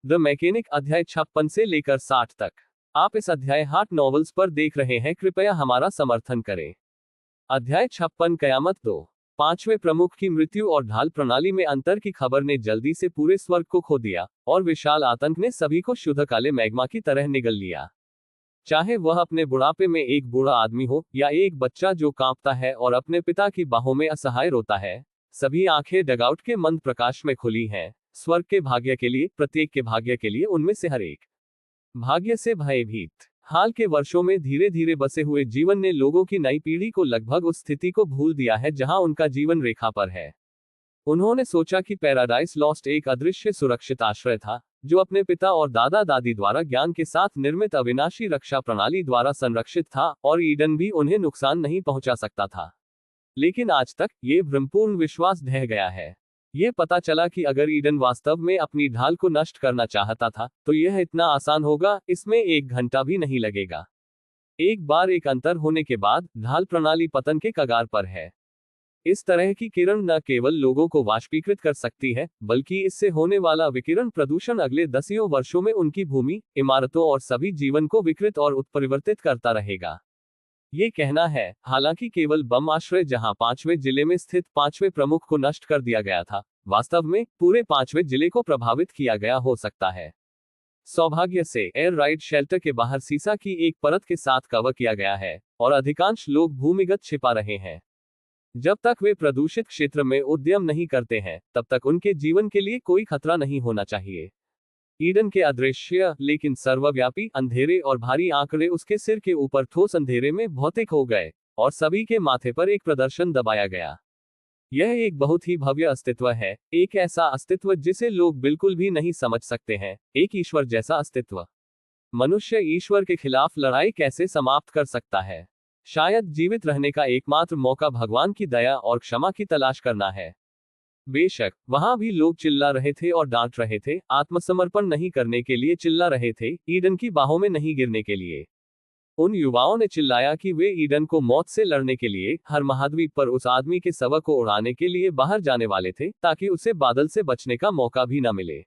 The mechanic अध्याय 56 से लेकर 60 तक। आप इस अध्याय हार्ट नॉवेल्स पर देख रहे हैं, कृपया हमारा समर्थन करें। अध्याय 56 कयामत 2। पांचवें प्रमुख की मृत्यु और ढाल प्रणाली में अंतर की खबर ने जल्दी से पूरे स्वर्ग को खो दिया, और विशाल आतंक ने सभी को शुद्ध काले मैग्मा की तरह निगल लिया। चाहे वह अपने बुढ़ापे में एक बूढ़ा आदमी हो, या एक बच्चा जो कांपता है और अपने पिता की बाहों में असहाय रोता है, सभी आंखें डगआउट के मंद प्रकाश में खुली हैं। स्वर्ग के भाग्य के लिए, प्रत्येक के भाग्य के लिए, उनमें से हर एक भाग्य से भयभीत। हाल के वर्षों में धीरे धीरे बसे हुए जीवन ने लोगों की नई पीढ़ी को लगभग उस स्थिति को भूल दिया है जहां उनका जीवन रेखा पर है। उन्होंने सोचा कि पैराडाइज लॉस्ट एक अदृश्य सुरक्षित आश्रय था, जो अपने पिता और दादा दादी द्वारा ज्ञान के साथ निर्मित अविनाशी रक्षा प्रणाली द्वारा संरक्षित था, और ईडन भी उन्हें नुकसान नहीं पहुंचा सकता था। लेकिन आज तक ये भ्रमपूर्ण विश्वास ढह गया है। ये पता चला कि अगर ईडन वास्तव में अपनी ढाल को नष्ट करना चाहता था, तो यह इतना आसान होगा, इसमें 1 घंटा भी नहीं लगेगा। एक बार एक अंतर होने के बाद, ढाल प्रणाली पतन के कगार पर है। इस तरह की किरण न केवल लोगों को वाष्पीकृत कर सकती है, बल्कि इससे होने वाला विकिरण प्रदूषण अगले दसियों वर्षों में उनकी भूमि, इमारतों और सभी जीवन को विकृत और उत्परिवर्तित करता रहेगा। ये कहना है, हालांकि केवल बम आश्रय जहां 5वें जिले में स्थित 5वें प्रमुख को नष्ट कर दिया गया था, वास्तव में पूरे 5वें जिले को प्रभावित किया गया हो सकता है। सौभाग्य से एयर राइड शेल्टर के बाहर सीसा की एक परत के साथ कवर किया गया है, और अधिकांश लोग भूमिगत छिपा रहे हैं। जब तक वे प्रदूषित क्षेत्र में उद्यम नहीं करते हैं, तब तक उनके जीवन के लिए कोई खतरा नहीं होना चाहिए। ईडन के अदृश्य लेकिन सर्वव्यापी अंधेरे और भारी आंकड़े उसके सिर के ऊपर ठोस अंधेरे में भौतिक हो गए, और सभी के माथे पर एक प्रदर्शन दबाया गया। यह एक बहुत ही भव्य अस्तित्व है, एक ऐसा अस्तित्व जिसे लोग बिल्कुल भी नहीं समझ सकते हैं, एक ईश्वर जैसा अस्तित्व। मनुष्य ईश्वर के खिलाफ लड़ाई कैसे समाप्त कर सकता है? शायद जीवित रहने का एकमात्र मौका भगवान की दया और क्षमा की तलाश करना है। बेशक वहां भी लोग चिल्ला रहे थे और डांट रहे थे, आत्मसमर्पण नहीं करने के लिए चिल्ला रहे थे, ईडन की बाहों में नहीं गिरने के लिए। उन युवाओं ने चिल्लाया कि वे ईडन को मौत से लड़ने के लिए, हर महाद्वीप पर उस आदमी के शव को उड़ाने के लिए बाहर जाने वाले थे, ताकि उसे बादल से बचने का मौका भी न मिले।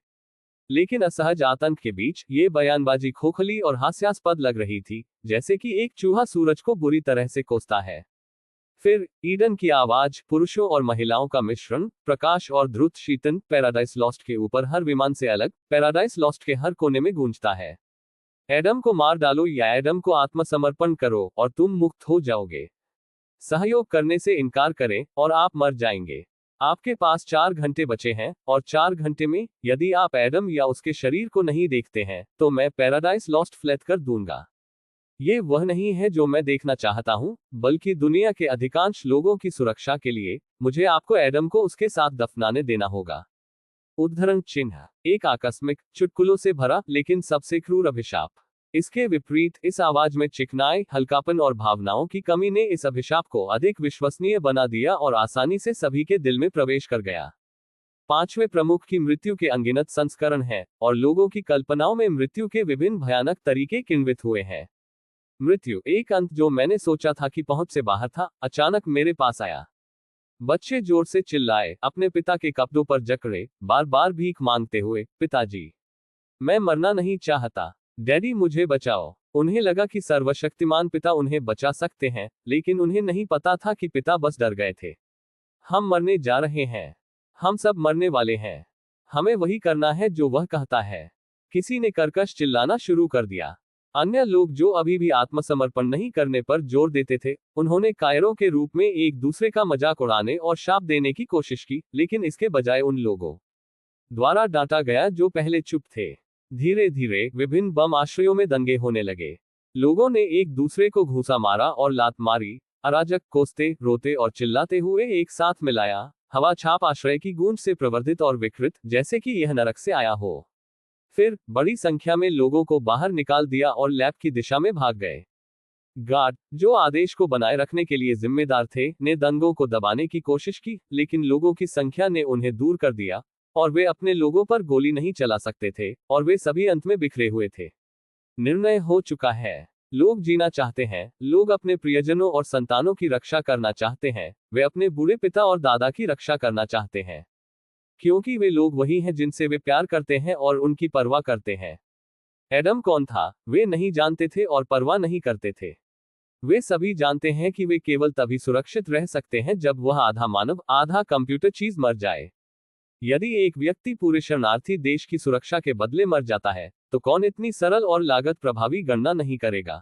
लेकिन असहज आतंक के बीच ये बयानबाजी खोखली और हास्यास्पद लग रही थी, जैसे कि एक चूहा सूरज को बुरी तरह से कोसता है। फिर ईडन की आवाज, पुरुषों और महिलाओं का मिश्रण, प्रकाश और द्रुत शीतन, पैराडाइस लॉस्ट के ऊपर हर विमान से अलग, पैराडाइस लॉस्ट के हर कोने में गूंजता है। एडम को मार डालो या एडम को आत्मसमर्पण करो और तुम मुक्त हो जाओगे। सहयोग करने से इनकार करें और आप मर जाएंगे। आपके पास 4 घंटे बचे हैं, और 4 घंटे में, यदि आप एडम या उसके शरीर को नहीं देखते हैं, तो मैं पैराडाइस लॉस्ट फ्लैट कर दूंगा। ये वह नहीं है जो मैं देखना चाहता हूं, बल्कि दुनिया के अधिकांश लोगों की सुरक्षा के लिए, मुझे आपको एडम को उसके साथ दफनाने देना होगा। उद्धरण चिन्ह। एक आकस्मिक, चुटकुलों से भरा, लेकिन सबसे क्रूर अभिशाप। इसके विपरीत, इस आवाज में चिकनाई, हल्कापन और भावनाओं की कमी ने इस अभिशाप को अधिक विश्वसनीय बना दिया और आसानी से सभी के दिल में प्रवेश कर गया। 5वें प्रमुख की मृत्यु के अनगिनत संस्करण हैं, और लोगों की कल्पनाओं में मृत्यु के विभिन्न भयानक तरीके किण्वित हुए हैं। मृत्यु, एक अंत जो मैंने सोचा था कि पहुंच से बाहर था, अचानक मेरे पास आया। बच्चे जोर से चिल्लाए, अपने पिता के कपड़ों पर जकड़े, बार बार भीख मांगते हुए, पिताजी, मैं मरना नहीं चाहता, डैडी मुझे बचाओ। उन्हें लगा कि सर्वशक्तिमान पिता उन्हें बचा सकते हैं, लेकिन उन्हें नहीं पता था कि पिता बस डर गए थे। हम मरने जा रहे हैं। हम सब मरने वाले हैं। हमें वही करना है जो वह कहता है। किसी ने कर्कश चिल्लाना शुरू कर दिया। अन्य लोग जो अभी भी आत्मसमर्पण नहीं करने पर जोर देते थे, उन्होंने कायरों के रूप में एक दूसरे का मजाक उड़ाने और शाप देने की कोशिश की, लेकिन इसके बजाय उन लोगों द्वारा डांटा गया जो पहले चुप थे। धीरे धीरे विभिन्न बम आश्रयों में दंगे होने लगे। लोगों ने एक दूसरे को घूंसा मारा और लात मारी, अराजक कोसते, रोते और चिल्लाते हुए एक साथ मिलाया। हवा छाप आश्रय की गूंज से प्रवर्धित और विकृत, जैसे कि यह नरक से आया हो। फिर बड़ी संख्या में लोगों को बाहर निकाल दिया और लैब की दिशा में भाग गए। गार्ड, जो आदेश को बनाए रखने के लिए जिम्मेदार थे, ने दंगों को दबाने की कोशिश की, लेकिन लोगों की संख्या ने उन्हें दूर कर दिया, और वे अपने लोगों पर गोली नहीं चला सकते थे, और वे सभी अंत में बिखरे हुए थे। निर्णय हो चुका है। लोग जीना चाहते हैं, लोग अपने प्रियजनों और संतानों की रक्षा करना चाहते हैं, वे अपने बूढ़े पिता और दादा की रक्षा करना चाहते हैं। क्योंकि वे लोग वही हैं जिनसे वे प्यार करते हैं और उनकी परवाह करते हैं। एडम कौन था? वे नहीं जानते थे और परवाह नहीं करते थे। वे सभी जानते हैं कि वे केवल तभी सुरक्षित रह सकते हैं जब वह आधा मानव आधा कंप्यूटर चीज मर जाए। यदि एक व्यक्ति पूरे शरणार्थी देश की सुरक्षा के बदले मर जाता है, तो कौन इतनी सरल और लागत प्रभावी गणना नहीं करेगा?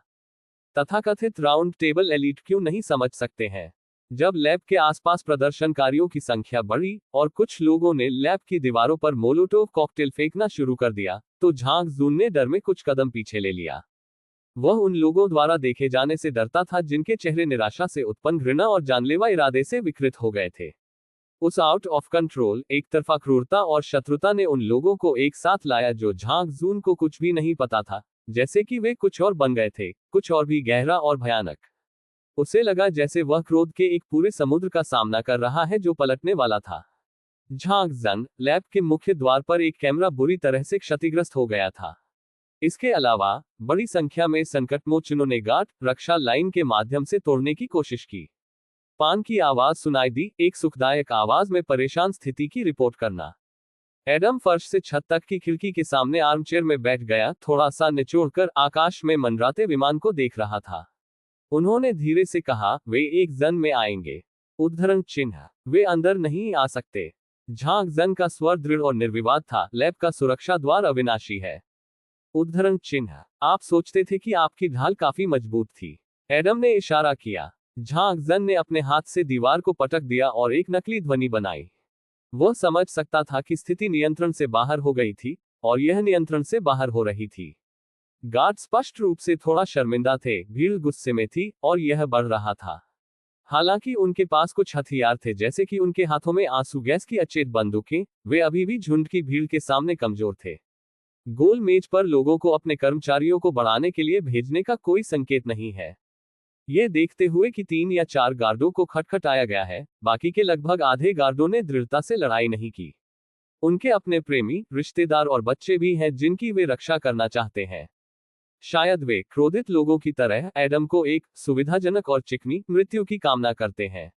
तथाकथित राउंड टेबल एलीट क्यों नहीं समझ सकते हैं? जब लैब के आसपास प्रदर्शनकारियों की संख्या बढ़ी और कुछ लोगों ने लैब की दीवारों पर मोलोटोव कॉकटेल फेंकना शुरू कर दिया, तो झांग जून ने डर में कुछ कदम पीछे ले लिया। वह उन लोगों द्वारा देखे जाने से डरता था जिनके चेहरे निराशा से उत्पन्न घृणा और जानलेवा इरादे से विकृत हो गए थे। उस आउट ऑफ कंट्रोल, एक तरफा क्रूरता और शत्रुता ने उन लोगों को एक साथ लाया जो झांग जून को कुछ भी नहीं पता था, जैसे कि वे कुछ और बन गए थे, कुछ और भी गहरा और भयानक। उसे लगा जैसे वह क्रोध के एक पूरे समुद्र का सामना कर रहा है जो पलटने वाला था। झांग जन लैब के मुख्य द्वार पर एक कैमरा बुरी तरह से क्षतिग्रस्त हो गया था। इसके अलावा बड़ी संख्या में संकटमोचनों ने गार्ड रक्षा लाइन के माध्यम से तोड़ने की कोशिश की। पान की आवाज सुनाई दी, एक सुखदायक आवाज में परेशान स्थिति की रिपोर्ट करना। एडम फर्श से छत तक की खिड़की के सामने आर्मचेयर में बैठ गया, थोड़ा सा निचोड़कर आकाश में मंडराते विमान को देख रहा था। उन्होंने धीरे से कहा, वे एक जन में आएंगे। उद्धरण चिन्ह, वे अंदर नहीं आ सकते। झांग जन का स्वर दृढ़ और निर्विवाद था, लैब का सुरक्षा द्वार अविनाशी है। उद्धरण चिन्ह, आप सोचते थे कि आपकी ढाल काफी मजबूत थी। एडम ने इशारा किया। झांग जन ने अपने हाथ से दीवार को पटक दिया और एक नकली ध्वनि बनाई। वह समझ सकता था कि स्थिति नियंत्रण से बाहर हो गई थी, और यह नियंत्रण से बाहर हो रही थी। गार्ड स्पष्ट रूप से थोड़ा शर्मिंदा थे, भीड़ गुस्से में थी, और यह बढ़ रहा था। हालांकि उनके पास कुछ हथियार थे, जैसे कि उनके हाथों में आंसू गैस की अचेत बंदूकें, वे अभी भी झुंड की भीड़ के सामने कमजोर थे। गोल मेज पर लोगों को अपने कर्मचारियों को बढ़ाने के लिए भेजने का कोई संकेत नहीं है। ये देखते हुए कि 3 या 4 गार्डों को खटखटाया गया है, बाकी के लगभग आधे गार्डों ने दृढ़ता से लड़ाई नहीं की। उनके अपने प्रेमी, रिश्तेदार और बच्चे भी हैं जिनकी वे रक्षा करना चाहते हैं। शायद वे क्रोधित लोगों की तरह एडम को एक सुविधाजनक और चिकनी मृत्यु की कामना करते हैं।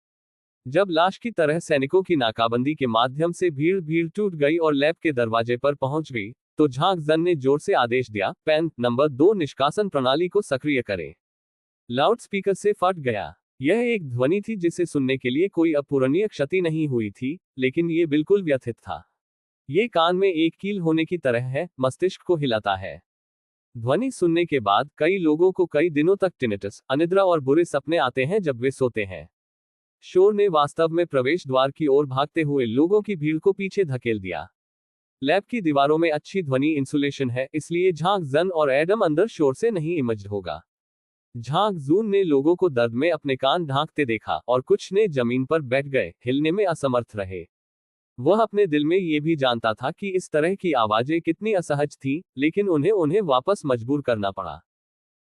जब लाश की तरह सैनिकों की नाकाबंदी के माध्यम से भीड़ टूट गई और लैब के दरवाजे पर पहुंच गई, तो झांग जन ने जोर से आदेश दिया, पैन नंबर 2 निष्कासन प्रणाली को सक्रिय करें। लाउडस्पीकर से फट गया। यह एक ध्वनि थी जिसे सुनने के लिए कोई अपूरणीय क्षति नहीं हुई थी, लेकिन ये बिल्कुल व्यथित था। ये कान में एक कील होने की तरह है, मस्तिष्क को हिलाता है। ध्वनि सुनने के बाद कई लोगों को कई दिनों तक टिनिटस, अनिद्रा और बुरे सपने आते हैं जब वे सोते हैं। शोर ने वास्तव में प्रवेश द्वार की ओर भागते हुए लोगों की भीड़ को पीछे धकेल दिया। लैब की दीवारों में अच्छी ध्वनि इंसुलेशन है, इसलिए झांग जन और एडम अंदर शोर से नहीं इमज्ड होगा। झांग जून ने लोगों को दर्द में अपने कान ढांकते देखा, और कुछ ने जमीन पर बैठ गए, हिलने में असमर्थ रहे। वह अपने दिल में ये भी जानता था कि इस तरह की आवाजें कितनी असहज थीं, लेकिन उन्हें वापस मजबूर करना पड़ा।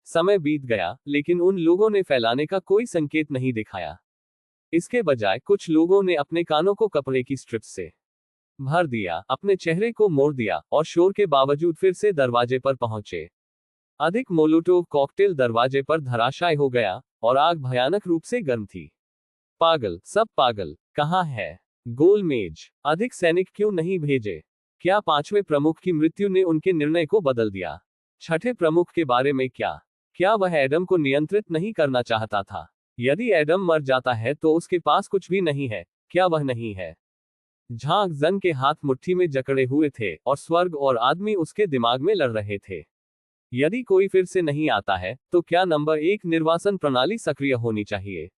समय बीत गया, लेकिन उन लोगों ने फैलाने का कोई संकेत नहीं दिखाया। इसके बजाय कुछ लोगों ने अपने कानों को कपड़े की स्ट्रिप्स से भर दिया, अपने चेहरे को मोड़ दिया, और शोर के बावजूद फिर से दरवाजे पर पहुंचे। अधिक मोलोटोव कॉकटेल दरवाजे पर धराशायी हो गया, और आग भयानक रूप से गर्म थी। पागल, सब पागल। कहाँ है गोल मेज? अधिक सैनिक क्यों नहीं भेजे? क्या 5वें प्रमुख की मृत्यु ने उनके निर्णय को बदल दिया? 6ठे प्रमुख के बारे में क्या? क्या वह एडम को नियंत्रित नहीं करना चाहता था? यदि एडम मर जाता है तो उसके पास कुछ भी नहीं है, क्या वह नहीं है? झांग जन के हाथ मुट्ठी में जकड़े हुए थे, और स्वर्ग और आदमी उसके दिमाग में लड़ रहे थे। यदि कोई फिर से नहीं आता है, तो क्या नंबर 1 निर्वासन प्रणाली सक्रिय होनी चाहिए?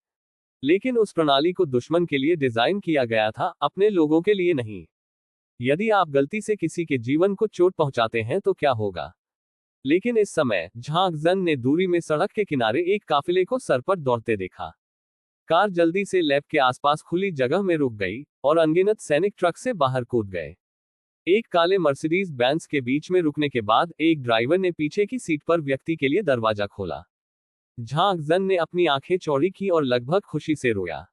लेकिन उस प्रणाली को दुश्मन के लिए डिजाइन किया गया था, अपने लोगों के लिए नहीं। यदि आप गलती से किसी के जीवन को चोट पहुंचाते हैं तो क्या होगा? लेकिन इस समय झांग जन ने दूरी में सड़क के किनारे एक काफिले को सरपट दौड़ते देखा। कार जल्दी से लैब के आसपास खुली जगह में रुक गई, और अनगिनत सैनिक ट्रक से बाहर कूद गए। एक काले मर्सिडीज बेंज के बीच में रुकने के बाद एक ड्राइवर ने पीछे की सीट पर व्यक्ति के लिए दरवाजा खोला। झांग जन ने अपनी आंखें चौड़ी की और लगभग खुशी से रोया।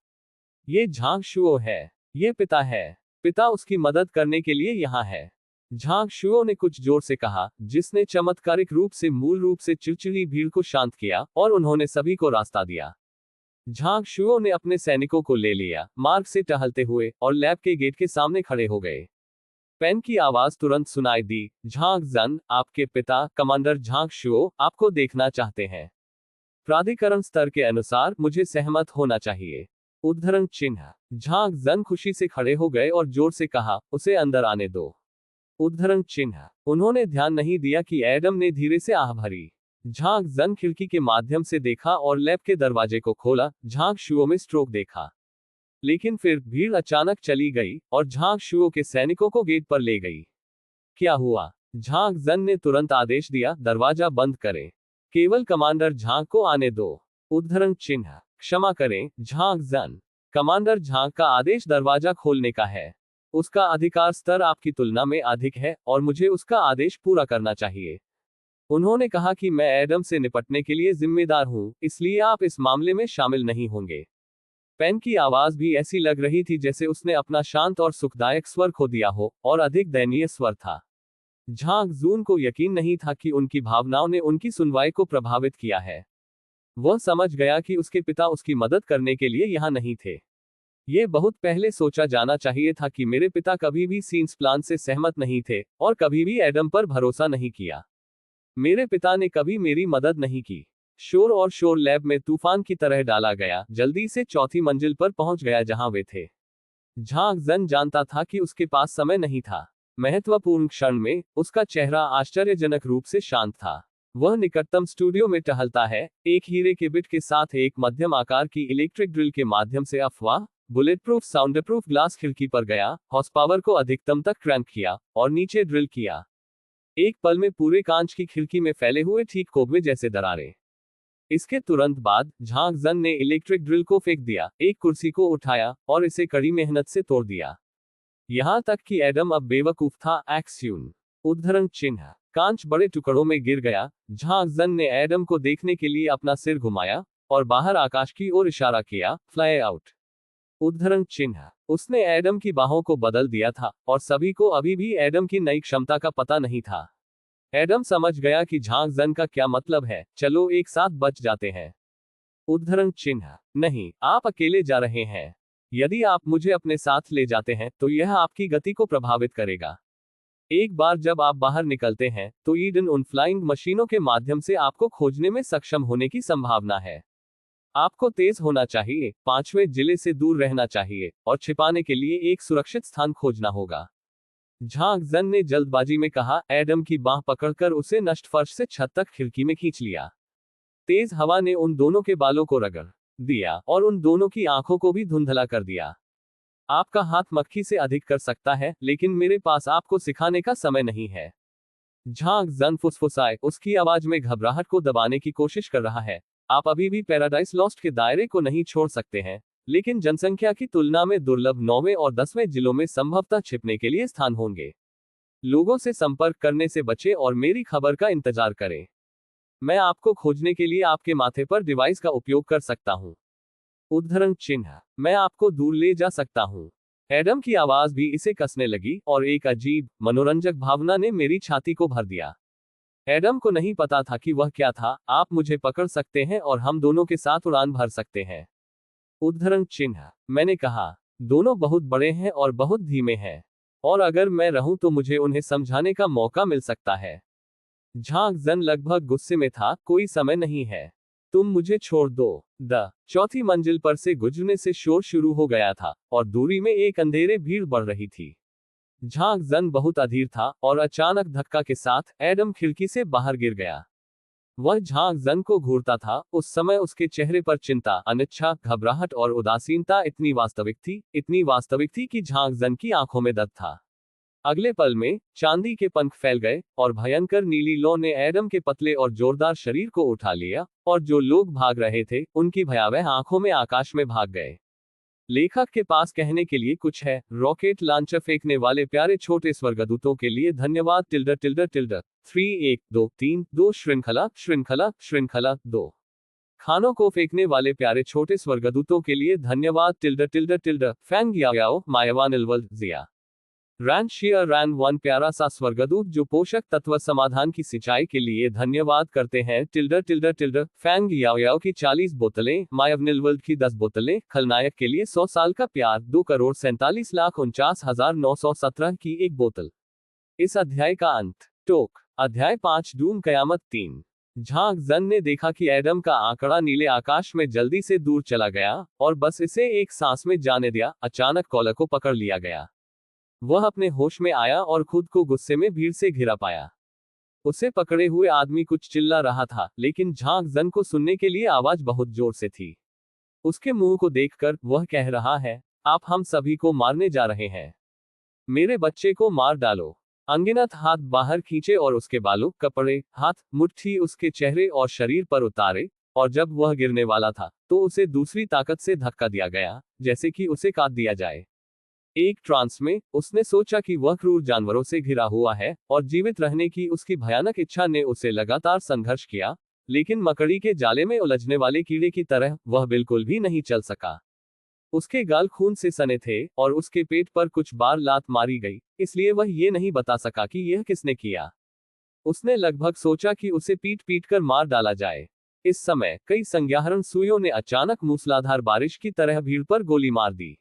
ये झांग शुओ है। ये पिता है। पिता उसकी मदद करने के लिए यहाँ है। झांग शुओ ने कुछ जोर से कहा, जिसने चमत्कारिक रूप से मूल रूप से चिड़चिड़ी भीड़ को शांत किया, और उन्होंने सभी को रास्ता दिया। झांगशुओ ने अपने सैनिकों को ले लिया, मार्ग से टहलते हुए, और लैब के गेट के सामने खड़े हो गए। पेन की आवाज तुरंत सुनाई दी, झांग जन, आपके पिता कमांडर झांगशुओ आपको देखना चाहते हैं। प्राधिकरण स्तर के अनुसार मुझे सहमत होना चाहिए। उद्धरण चिन्ह। झांग जन खुशी से खड़े हो गए और जोर से कहा, उसे अंदर आने दो। उद्धरण चिन्ह। उन्होंने ध्यान नहीं दिया कि एडम ने धीरे से आह भरी। झांग जन खिड़की के माध्यम से देखा और लैब के दरवाजे को खोला। झांग शुओ में स्ट्रोक देखा, लेकिन फिर भीड़ अचानक चली गई और झांग शुओ के सैनिकों को गेट पर ले गई। क्या हुआ? झांग जन ने तुरंत आदेश दिया, दरवाजा बंद करें, केवल कमांडर झांग को आने दो। उद्धरण चिन्ह। क्षमा करें झांग जन, कमांडर झांग का आदेश दरवाजा खोलने का है। उसका अधिकार स्तर आपकी तुलना में अधिक है और मुझे उसका आदेश पूरा करना चाहिए। उन्होंने कहा कि मैं एडम से निपटने के लिए जिम्मेदार हूं, इसलिए आप इस मामले में शामिल नहीं होंगे। पेन की आवाज भी ऐसी लग रही थी जैसे उसने अपना शांत और सुखदायक स्वर खो दिया हो, और अधिक दयनीय स्वर था। झांग जून को यकीन नहीं था कि उनकी भावनाओं ने उनकी सुनवाई को प्रभावित किया है। वह समझ गया कि उसके पिता उसकी मदद करने के लिए यहाँ नहीं थे। ये बहुत पहले सोचा जाना चाहिए था कि मेरे पिता कभी भी सीन्स प्लान से सहमत नहीं थे और कभी भी एडम पर भरोसा नहीं किया। मेरे पिता ने कभी मेरी मदद नहीं की। शोर और शोर लैब में तूफान की तरह डाला गया, जल्दी से चौथी मंजिल पर पहुंच गया जहां वे थे। झांग जन जानता था कि उसके पास समय नहीं था। महत्वपूर्ण क्षण में उसका चेहरा आश्चर्यजनक रूप से शांत था। वह निकटतम स्टूडियो में टहलता है, एक हीरे के बिट के साथ एक मध्यम आकार की इलेक्ट्रिक ड्रिल के माध्यम से अफवाह बुलेट प्रूफ साउंडप्रूफ ग्लास खिड़की पर गया, हॉर्स पावर को अधिकतम तक क्रैंक किया और नीचे ड्रिल किया। एक पल में पूरे कांच की खिड़की में फैले हुए ठीक कोबे जैसे दरारें। इसके तुरंत बाद झांग जन ने इलेक्ट्रिक ड्रिल को फेंक दिया, एक कुर्सी को उठाया और इसे कड़ी मेहनत से तोड़ दिया। यहां तक कि एडम अब बेवकूफ था। एक्सयून। उद्धरण चिन्ह। कांच बड़े टुकड़ों में गिर गया। झांग जन ने एडम को देखने के लिए अपना सिर घुमाया और बाहर आकाश की ओर इशारा किया, फ्लाई आउट। उद्धरण चिन्ह। उसने एडम की बाहों को बदल दिया था और सभी को अभी भी एडम की नई क्षमता का पता नहीं था। एडम समझ गया कि झांग जन का क्या मतलब है, चलो एक साथ बच जाते हैं। उद्धरण चिन्ह। नहीं, आप अकेले जा रहे हैं। यदि आप मुझे अपने साथ ले जाते हैं तो यह आपकी गति को प्रभावित करेगा। एक बार जब आप बाहर निकलते हैं तो ईडन उन फ्लाइंग मशीनों के माध्यम से आपको खोजने में सक्षम होने की संभावना है। आपको तेज होना चाहिए, 5वें जिले से दूर रहना चाहिए और छिपाने के लिए एक सुरक्षित स्थान खोजना होगा। झांग जन ने जल्दबाजी में कहा। एडम की बांह पकड़कर उसे नष्ट फर्श से छत तक खिड़की में खींच लिया। तेज हवा ने उन दोनों के बालों को रगड़ दिया और उन दोनों की आंखों को भी धुंधला कर दिया। आपका हाथ मक्खी से अधिक कर सकता है, लेकिन मेरे पास आपको सिखाने का समय नहीं है। झांग जन फुसफुसाए, उसकी आवाज में घबराहट को दबाने की कोशिश कर रहा है। आप अभी भी पैराडाइज लॉस्ट के दायरे को नहीं छोड़ सकते हैं, लेकिन जनसंख्या की तुलना में दुर्लभ 9वें और 10वें जिलों में संभवतः छिपने के लिए स्थान होंगे। लोगों से संपर्क करने से बचें और मेरी खबर का इंतजार करें। मैं आपको खोजने के लिए आपके माथे पर डिवाइस का उपयोग कर सकता हूं। उद्धरण चिन्ह। मैं आपको दूर ले जा सकता हूं। एडम की आवाज भी इसे कसने लगी और एक अजीब, मनोरंजक भावना ने मेरी छाती को भर दिया। एडम को नहीं पता था कि वह क्या था। आप मुझे पकड़ सकते हैं और हम दोनों के साथ उड़ान भर सकते हैं। उद्धरण चिन्ह। मैंने कहा, दोनों बहुत बड़े हैं और बहुत धीमे हैं, और अगर मैं रहूं तो मुझे उन्हें समझाने का मौका मिल सकता है। झांग जन लगभग गुस्से में था, कोई समय नहीं है, तुम मुझे छोड़ दो। चौथी मंजिल पर से गुजरने से शोर शुरू हो गया था और दूरी में एक अंधेरे भीड़ बढ़ रही थी। झांग जन बहुत अधीर था और अचानक धक्का के साथ एडम खिड़की से बाहर गिर गया। वह झांग जन को घूरता था। उस समय उसके चेहरे पर चिंता, अनिच्छा, घबराहट और उदासीनता इतनी वास्तविक थी कि झांग जन की आंखों में दर्द था। अगले पल में चांदी के पंख फैल गए और भयंकर नीली लौ ने एडम के पतले और जोरदार शरीर को उठा लिया, और जो लोग भाग रहे थे उनकी भयावह आंखों में आकाश में भाग गए। लेखक के पास कहने के लिए कुछ है। रॉकेट लॉन्चर फेंकने वाले प्यारे छोटे स्वर्गदूतों के लिए धन्यवाद। टिल्डर टिल्डर टिल्डर 3 1 2 3 2 श्रृंखला श्रृंखला श्रृंखला 2। खानों को फेंकने वाले प्यारे छोटे स्वर्गदूतों के लिए धन्यवाद। टिल्डर टिल्डर टिल्डर फैंग याओ मायावान इलवल जिया। रैन शियर रैन वन प्यारा सा स्वर्गदूत जो पोषक तत्व समाधान की सिंचाई के लिए धन्यवाद करते हैं टिल्डर टिल्डर टिल्डर फैंग याओ याओ की 40 बोतलें मायवनिलवर्ल्ड की 10 बोतलें खलनायक के लिए 100 साल का प्यार 2,47,49,917 की एक बोतल। इस अध्याय का अंत। टोक अध्याय 5 डूम कयामत 3। झांग जन ने देखा कि एडम का आंकड़ा नीले आकाश में जल्दी से दूर चला गया और बस इसे एक सांस में जाने दिया। अचानक कॉलर को पकड़ लिया गया। वह अपने होश में आया और खुद को गुस्से में भीड़ से घिरा पाया। उसे पकड़े हुए आदमी कुछ चिल्ला रहा था, लेकिन झांग जन को सुनने के लिए आवाज बहुत जोर से थी। उसके मुंह को देखकर वह कह रहा है, आप हम सभी को मारने जा रहे हैं। मेरे बच्चे को मार डालो। अनगिनत हाथ बाहर खींचे और उसके बालों, कपड़े, हाथ, मुट्ठी उसके चेहरे और शरीर पर उतारे, और जब वह गिरने वाला था तो उसे दूसरी ताकत से धक्का दिया गया, जैसे कि उसे काट दिया जाए। एक ट्रांस में उसने सोचा कि वह क्रूर जानवरों से घिरा हुआ है और जीवित रहने की उसकी भयानक इच्छा ने उसे लगातार संघर्ष किया, लेकिन मकड़ी के जाले में उलझने वाले कीड़े की तरह वह बिल्कुल भी नहीं चल सका। उसके गाल खून से सने थे और उसके पेट पर कुछ बार लात मारी गई, इसलिए वह ये नहीं बता सका कि यह किसने किया। उसने लगभग सोचा कि उसे पीट पीट कर मार डाला जाए। इस समय कई संज्ञाहरण सुइयों ने अचानक मूसलाधार बारिश की तरह भीड़ पर गोली मार दी।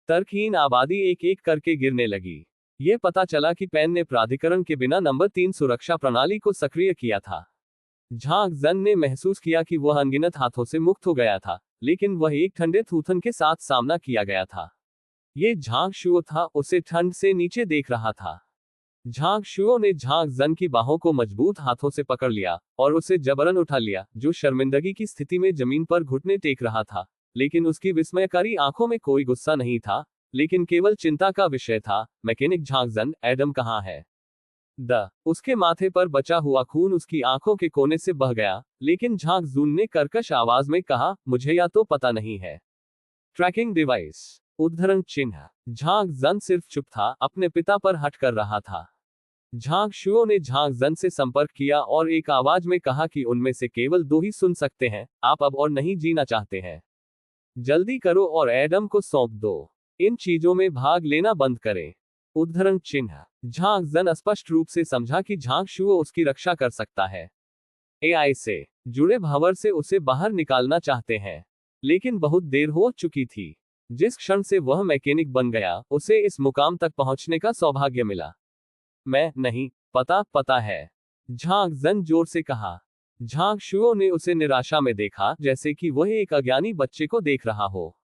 तर्कहीन आबादी एक एक करके गिरने लगी। यह पता चला कि पैन ने प्राधिकरण के बिना नंबर 3 सुरक्षा प्रणाली को सक्रिय किया था। झांग जन ने महसूस किया कि वह अनगिनत हाथों से मुक्त हो गया था, लेकिन वह एक ठंडे थूथन के साथ सामना किया गया था। ये झांग शुओ था, उसे ठंड से नीचे देख रहा था। झांग शुओ ने झांग जन की बाहों को मजबूत हाथों से पकड़ लिया और उसे जबरन उठा लिया, जो शर्मिंदगी की स्थिति में जमीन पर घुटने टेक रहा था। लेकिन उसकी विस्मयकारी आंखों में कोई गुस्सा नहीं था, लेकिन केवल चिंता का विषय था। मैकेनिक झांग जन, एडम कहाँ है? उसके माथे पर बचा हुआ खून उसकी आंखों के कोने से बह गया, लेकिन झांग जून ने कर्कश आवाज में कहा, मुझे या तो पता नहीं है। ट्रैकिंग डिवाइस उद्धरण चिन्ह। झांग जन सिर्फ चुप था, अपने पिता पर हट कर रहा था। झांग शुओ ने झांग जन से संपर्क किया और एक आवाज में कहा कि उनमें से केवल 2 ही सुन सकते हैं, आप अब और नहीं जीना चाहते हैं। जल्दी करो और एडम को सौंप दो। इन चीजों में भाग लेना बंद करें। उद्धरण चिन्ह। झांग जन स्पष्ट रूप से समझा कि झांग शुओ उसकी रक्षा कर सकता है। एआई से जुड़े भंवर से उसे बाहर निकालना चाहते हैं, लेकिन बहुत देर हो चुकी थी। जिस क्षण से वह मैकेनिक बन गया, उसे इस मुकाम तक पहुंचने का सौभाग्य मिला। मैं नहीं, पता है, झांग जन जोर से कहा। झांग शुओ ने उसे निराशा में देखा, जैसे कि वह एक अज्ञानी बच्चे को देख रहा हो।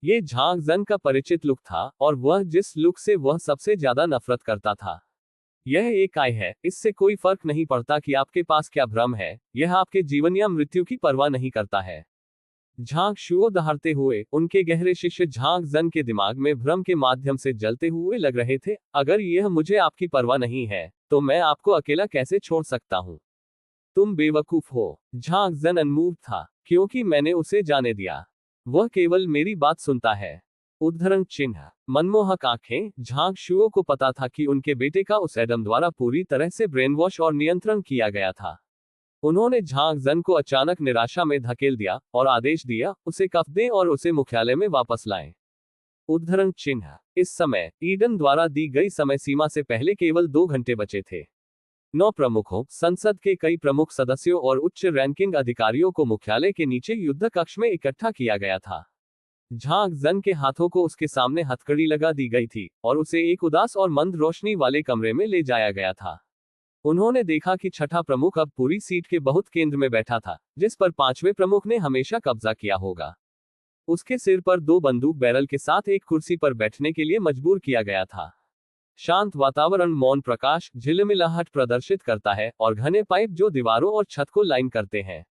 ये झांग जन का परिचित लुक था, और वह जिस लुक से वह सबसे ज्यादा नफरत करता था। यह एक आय है, इससे कोई फर्क नहीं पड़ता कि आपके पास क्या भ्रम है, यह आपके जीवन या मृत्यु की परवाह नहीं करता है। झांग शुओ दहाड़ते हुए, उनके गहरे शिष्य झांग जन के दिमाग में भ्रम के माध्यम से जलते हुए लग रहे थे। अगर यह मुझे आपकी परवाह नहीं है, तो मैं आपको अकेला कैसे छोड़ सकता हूं? तुम बेवकूफ हो। झांग जन अनमूव था, क्योंकि मैंने उसे जाने दिया। वह केवल मेरी बात सुनता है। उद्धरण चिन्ह। मनमोहक आंखें। झांग शुओ को पता था कि उनके बेटे का उस एडम द्वारा पूरी तरह से ब्रेन वॉश और नियंत्रण किया गया था। उन्होंने झांग जन को अचानक निराशा में धकेल दिया और आदेश दिया, उसे कफ दें और उसे मुख्यालय में वापस लाएं। उद्धरण चिन्ह। इस समय ईडन द्वारा दी गई समय सीमा से पहले केवल 2 घंटे बचे थे। 9 प्रमुखों, संसद के कई प्रमुख सदस्यों और उच्च रैंकिंग अधिकारियों को मुख्यालय के नीचे युद्ध कक्ष में इकट्ठा किया गया था। झांग जन के हाथों को उसके सामने हथकड़ी लगा दी गई थी और उसे एक उदास और मंद रोशनी वाले कमरे में ले जाया गया था। उन्होंने देखा कि छठा प्रमुख अब पूरी सीट के बहुत केंद्र में बैठा था, जिस पर 5वें प्रमुख ने हमेशा कब्जा किया होगा। उसके सिर पर 2 बंदूक बैरल के साथ एक कुर्सी पर बैठने के लिए मजबूर किया गया था। शांत वातावरण मौन प्रकाश झिलमिलाहट प्रदर्शित करता है और घने पाइप जो दीवारों और छत को लाइन करते हैं।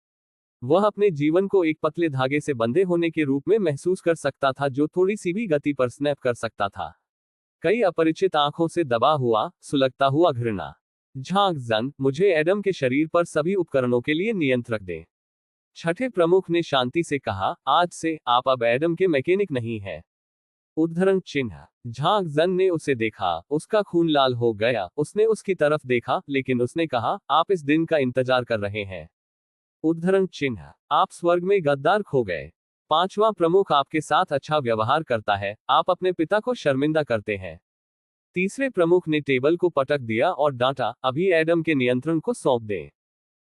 वह अपने जीवन को एक पतले धागे से बंधे होने के रूप में महसूस कर सकता था, जो थोड़ी सी भी गति पर स्नैप कर सकता था। कई अपरिचित आंखों से दबा हुआ, सुलगता हुआ घृणा। झांग जन, मुझे एडम के शरीर पर सभी उपकरणों के लिए नियंत्रक दें। छठे प्रमुख ने शांति से कहा, आज से आप अब एडम के मैकेनिक नहीं हैं। उद्धरण चिन्ह। झांग जन ने उसे देखा, उसका खून लाल हो गया। उसने उसकी तरफ देखा, लेकिन उसने कहा, आप इस दिन का इंतजार कर रहे हैं। उद्धरण चिन्ह। आप स्वर्ग में गद्दार खो गए। 5वां प्रमुख आपके साथ अच्छा व्यवहार करता है, आप अपने पिता को शर्मिंदा करते हैं। तीसरे प्रमुख ने टेबल को पटक दिया और डांटा, अभी एडम के नियंत्रण को सौंप दें।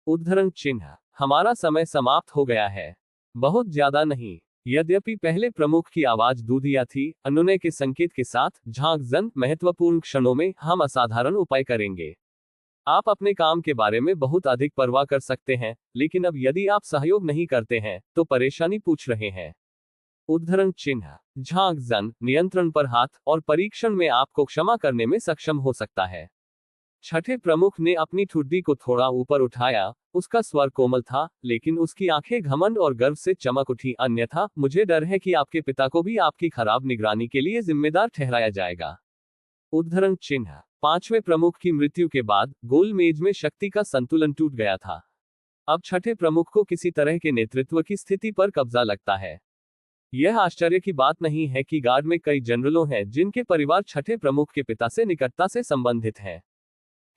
उद्धरण चिन्ह, हमारा समय समाप्त हो गया है। बहुत ज्यादा नहीं। यद्यपि पहले प्रमुख की आवाज दूधिया थी, अनुनय के संकेत के साथ, झांग जन, महत्वपूर्ण क्षणों में हम असाधारण उपाय करेंगे। आप अपने काम के बारे में बहुत अधिक परवाह कर सकते हैं, लेकिन अब यदि आप सहयोग नहीं करते हैं, तो परेशानी पूछ रहे हैं। उद्धरण चिन्ह, झांग जन, नियंत्रण पर हाथ, और परीक्षण में आपको क्षमा करने में सक्षम हो सकता है। छठे प्रमुख ने अपनी ठुड्डी को थोड़ा ऊपर उठाया, उसका स्वर कोमल था, लेकिन उसकी आंखें घमंड और गर्व से चमक उठी, अन्यथा मुझे डर है कि आपके पिता को भी आपकी खराब निगरानी के लिए जिम्मेदार ठहराया जाएगा। उद्धरण चिन्ह, पांचवें प्रमुख की मृत्यु के बाद गोल मेज में शक्ति का संतुलन टूट गया था। अब छठे प्रमुख को किसी तरह के नेतृत्व की स्थिति पर कब्जा लगता है। यह आश्चर्य की बात नहीं है कि गार्ड में कई जनरलों हैं जिनके परिवार छठे प्रमुख के पिता से निकटता से संबंधित है।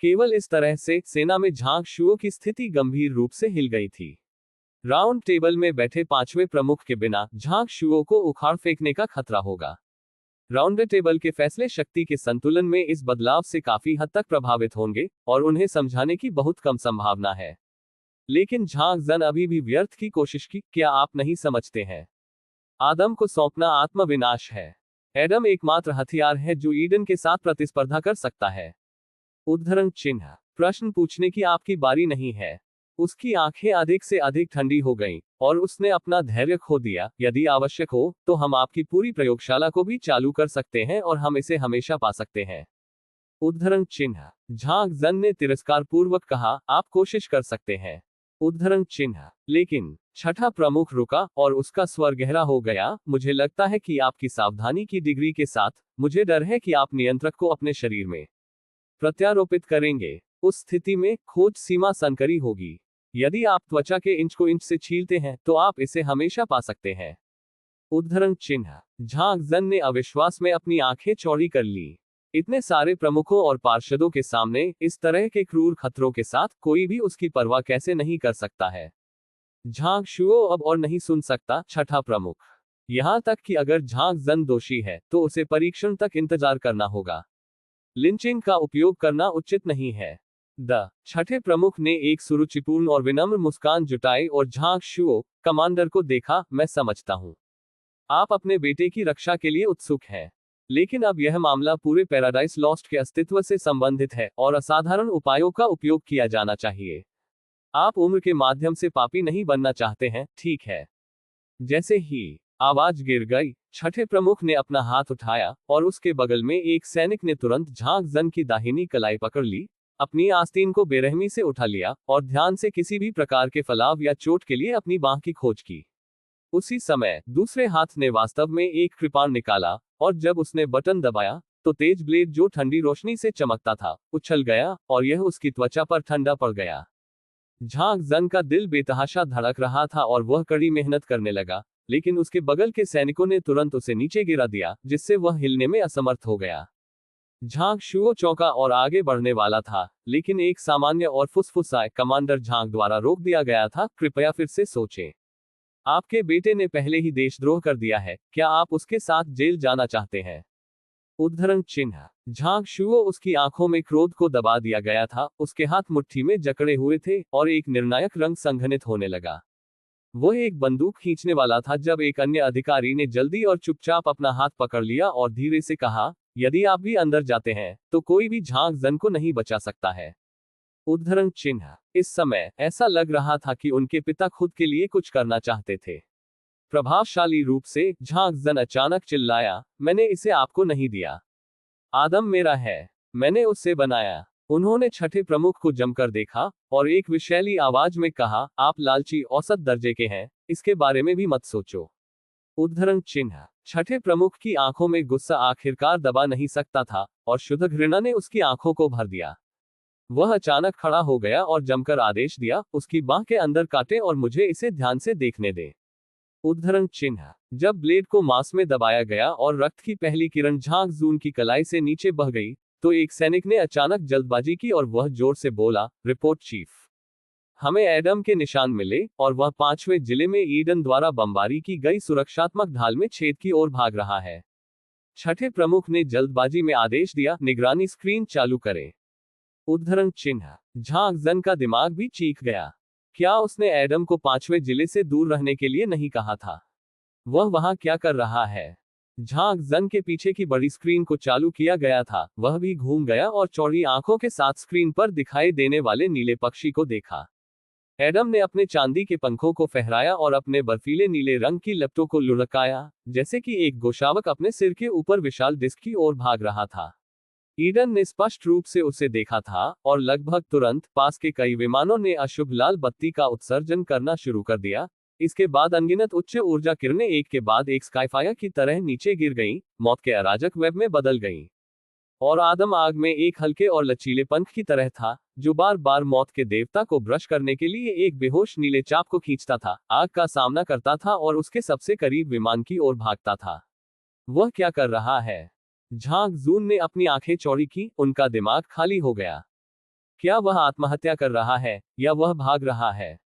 केवल इस तरह से सेना में झांग शुओ की स्थिति गंभीर रूप से हिल गई थी। राउंड टेबल में बैठे पांचवें प्रमुख के बिना झांग शुओ को उखाड़ फेंकने का खतरा होगा। राउंड टेबल के फैसले शक्ति के संतुलन में इस बदलाव से काफी हद तक प्रभावित होंगे, और उन्हें समझाने की बहुत कम संभावना है। लेकिन झांग जन अभी भी व्यर्थ की कोशिश की, क्या आप नहीं समझते हैं? आदम को सौंपना आत्मविनाश है। एडम एकमात्र हथियार है जो ईडन के साथ प्रतिस्पर्धा कर सकता है। उद्धरण चिन्ह, प्रश्न पूछने की आपकी बारी नहीं है। उसकी आंखें अधिक से अधिक ठंडी हो गईं, और उसने अपना धैर्य खो दिया। यदि आवश्यक हो, तो हम आपकी पूरी प्रयोगशाला को भी चालू कर सकते हैं और हम इसे हमेशा पा सकते हैं। उद्धरण चिन्ह, झांग जन ने तिरस्कार पूर्वक कहा, आप कोशिश कर सकते हैं। उद्धरण चिन्ह, लेकिन छठा प्रमुख रुका और उसका स्वर गहरा हो गया, मुझे लगता है कि आपकी सावधानी की डिग्री के साथ, मुझे डर है कि आप नियंत्रक को अपने शरीर में प्रत्यारोपित करेंगे। उस स्थिति में खोज सीमा संकरी होगी। यदि आप त्वचा के इंच को इंच से छीलते हैं, तो आप इसे हमेशा पा सकते हैं। उद्धरण चिन्ह, झांग जन ने अविश्वास में अपनी आंखें चौड़ी कर ली। इतने सारे प्रमुखों और पार्षदों के सामने इस तरह के क्रूर खतरों के साथ कोई भी उसकी परवाह कैसे नहीं कर सकता है। झांग शुओ अब और नहीं सुन सकता। छठा प्रमुख, यहां तक कि अगर झांग जन दोषी है, तो उसे परीक्षण तक इंतजार करना होगा। लिंचिंग का उपयोग करना उचित नहीं है। छठे प्रमुख ने एक सुरुचिपूर्ण और विनम्र मुस्कान जुटाई और झांग शुओ, कमांडर को देखा, मैं समझता हूं आप अपने बेटे की रक्षा के लिए उत्सुक हैं, लेकिन अब यह मामला पूरे पैराडाइज लॉस्ट के अस्तित्व से संबंधित है और असाधारण उपायों का उपयोग किया जाना चाहिए। आप उम्र के माध्यम से पापी नहीं बनना चाहते हैं, ठीक है? जैसे ही आवाज गिर गई, छठे प्रमुख ने अपना हाथ उठाया और उसके बगल में एक सैनिक ने तुरंत झांग जन की दाहिनी कलाई पकड़ ली, अपनी आस्तीन को बेरहमी से उठा लिया और ध्यान से किसी भी प्रकार के फलाव या चोट के लिए अपनी बांह की खोज की। उसी समय दूसरे हाथ ने वास्तव में एक कृपाण निकाला, और जब उसने बटन दबाया, तो तेज ब्लेड जो ठंडी रोशनी से चमकता था, उछल गया और यह उसकी त्वचा पर ठंडा पड़ गया। झांग जन का दिल बेतहाशा धड़क रहा था और वह कड़ी मेहनत करने लगा, लेकिन उसके बगल के सैनिकों ने तुरंत उसे नीचे गिरा दिया, जिससे वह हिलने में असमर्थ हो गया। झांग शुओ चौंका और आगे बढ़ने वाला था, लेकिन एक सामान्य और फुसफुसाए, कमांडर झांग द्वारा रोक दिया गया था, कृपया फिर से सोचें। आपके बेटे ने पहले ही देशद्रोह कर दिया है, क्या आप उसके साथ जेल जाना चाहते हैं? उद्धरण चिन्ह, झांग शुओ, उसकी आंखों में क्रोध को दबा दिया गया था, उसके हाथ मुट्ठी में जकड़े हुए थे और एक निर्णायक रंग संघनित होने लगा। वह एक बंदूक खींचने वाला था जब एक अन्य अधिकारी ने जल्दी और चुपचाप अपना हाथ पकड़ लिया और धीरे से कहा, यदि आप भी अंदर जाते हैं, तो कोई भी झांग जन को नहीं बचा सकता है। उद्धरण चिन्ह, इस समय ऐसा लग रहा था कि उनके पिता खुद के लिए कुछ करना चाहते थे। प्रभावशाली रूप से झांग जन अचानक चिल्लाया, मैंने इसे आपको नहीं दिया। आदम मेरा है, मैंने उसे बनाया। उन्होंने छठे प्रमुख को जमकर देखा और एक विषैली आवाज में कहा, आप लालची औसत दर्जे के हैं, इसके बारे में भी मत सोचो। उद्धरण चिन्ह, छठे प्रमुख की आंखों में गुस्सा आखिरकार दबा नहीं सकता था, और शुद्ध घृणा ने उसकी आंखों को भर दिया। वह अचानक खड़ा हो गया और जमकर आदेश दिया, उसकी बांह के अंदर काटे और मुझे इसे ध्यान से देखने दें। उद्धरण चिन्ह, जब ब्लेड को मांस में दबाया गया और रक्त की पहली किरण झांग जून की कलाई से नीचे बह गई, तो एक सैनिक ने अचानक जल्दबाजी की और वह जोर से बोला, रिपोर्ट चीफ। हमें एडम के निशान मिले और वह 5वें जिले में ईडन द्वारा बमबारी की गई सुरक्षात्मक ढाल में छेद की ओर भाग रहा है। छठे प्रमुख ने जल्दबाजी में आदेश दिया, निगरानी स्क्रीन चालू करें। उद्धरण चिन्ह। झांग जन का दिमाग भी चीख गया। क्या उसने एडम को 5वें जिले से दूर रहने के लिए नहीं कहा था? वह वहां क्या कर रहा है? झांग जन के पीछे की बड़ी स्क्रीन को चालू किया गया था, वह भी घूम गया और चौड़ी आंखों के साथ स्क्रीन पर दिखाई देने वाले नीले पक्षी को देखा। एडम ने अपने चांदी के पंखों को फहराया और अपने बर्फीले नीले रंग की लपटों को लुढ़काया, जैसे कि एक गोशावक अपने सिर के ऊपर विशाल डिस्क की ओर भाग रहा था। ईडन ने स्पष्ट रूप से उसे देखा था, और लगभग तुरंत पास के कई विमानों ने अशुभ लाल बत्ती का उत्सर्जन करना शुरू कर दिया। इसके बाद अनगिनत उच्च ऊर्जा किरणें एक के बाद एक स्काईफायर की तरह नीचे गिर गईं, मौत के अराजक वेब में बदल गईं। और आदम आग में एक हल्के और लचीले पंख की तरह था, जो बार बार मौत के देवता को ब्रश करने के लिए एक बेहोश नीले चाप को खींचता था, आग का सामना करता था और उसके सबसे करीब विमान की ओर भागता था। वह क्या कर रहा है? झांग जून ने अपनी आंखें चौड़ी की, उनका दिमाग खाली हो गया। क्या वह आत्महत्या कर रहा है, या वह भाग रहा है?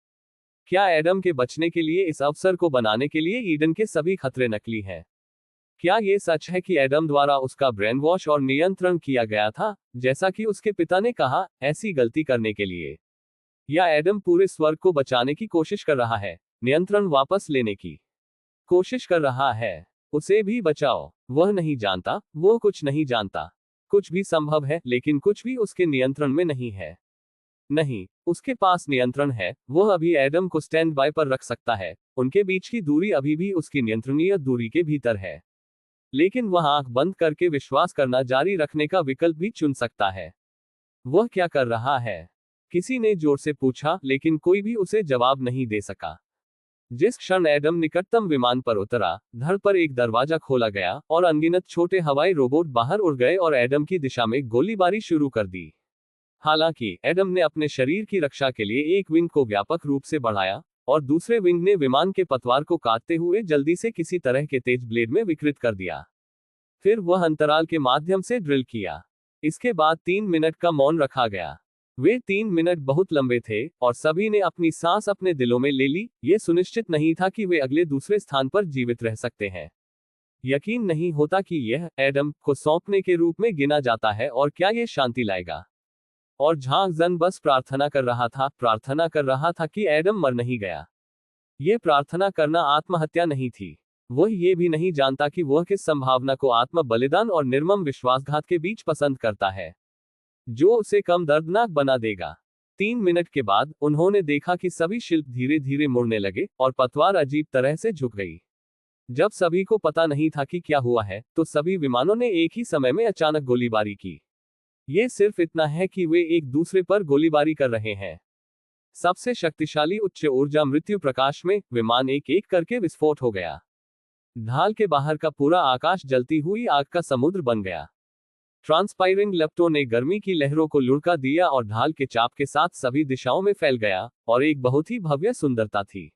क्या एडम के बचने के लिए इस अवसर को बनाने के लिए ईडन के सभी खतरे नकली हैं? क्या ये सच है कि एडम द्वारा उसका ब्रेन वॉश और नियंत्रण किया गया था, जैसा कि उसके पिता ने कहा, ऐसी गलती करने के लिए? या एडम पूरे स्वर्ग को बचाने की कोशिश कर रहा है, नियंत्रण वापस लेने की कोशिश कर रहा है? उसे भी बचाओ। वह नहीं जानता, वो कुछ नहीं जानता। कुछ भी संभव है, लेकिन कुछ भी उसके नियंत्रण में नहीं है। नहीं, उसके पास नियंत्रण है, वह अभी एडम को स्टैंड बाय पर रख सकता है, उनके बीच की दूरी अभी भी उसकी नियंत्रणीय दूरी के भीतर है। लेकिन वह आंख बंद करके विश्वास करना जारी रखने का विकल्प भी चुन सकता है। वह क्या कर रहा है? किसी ने जोर से पूछा, लेकिन कोई भी उसे जवाब नहीं दे सका। जिस क्षण एडम निकटतम विमान पर उतरा, धड़ पर एक दरवाजा खोला गया, और अनगिनत छोटे हवाई रोबोट बाहर उड़ गए और एडम की दिशा में गोलीबारी शुरू कर दी। हालांकि एडम ने अपने शरीर की रक्षा के लिए एक विंग को व्यापक रूप से बढ़ाया, और दूसरे विंग ने विमान के पतवार को काटते हुए जल्दी से किसी तरह के तेज ब्लेड में विकृत कर दिया। फिर वह अंतराल के माध्यम से ड्रिल किया। इसके बाद 3 मिनट का मौन रखा गया। वे 3 मिनट बहुत लंबे थे, और सभी ने अपनी सांस अपने दिलों में ले ली। यह सुनिश्चित नहीं था कि वे अगले दूसरे स्थान पर जीवित रह सकते हैं। यकीन नहीं होता कि यह एडम को सौंपने के रूप में गिना जाता है, और क्या यह शांति लाएगा? और झांग जन बस प्रार्थना कर रहा था कि एडम मर नहीं गया। यह प्रार्थना करना आत्महत्या नहीं थी। वह ये भी नहीं जानता कि वह किस संभावना को आत्म बलिदान और निर्मम विश्वासघात के बीच पसंद करता है, जो उसे कम दर्दनाक बना देगा। 3 मिनट के बाद उन्होंने देखा कि सभी शिल्प धीरे धीरे मुड़ने लगे, और पतवार अजीब तरह से झुक गई। जब सभी को पता नहीं था कि क्या हुआ है, तो सभी विमानों ने एक ही समय में अचानक गोलीबारी की। ये सिर्फ इतना है कि वे एक दूसरे पर गोलीबारी कर रहे हैं। सबसे शक्तिशाली उच्च ऊर्जा मृत्यु प्रकाश में विमान एक एक करके विस्फोट हो गया। ढाल के बाहर का पूरा आकाश जलती हुई आग का समुद्र बन गया। ट्रांसपायरिंग लपटों ने गर्मी की लहरों को लुढ़का दिया और ढाल के चाप के साथ सभी दिशाओं में फैल गया, और एक बहुत ही भव्य सुंदरता थी।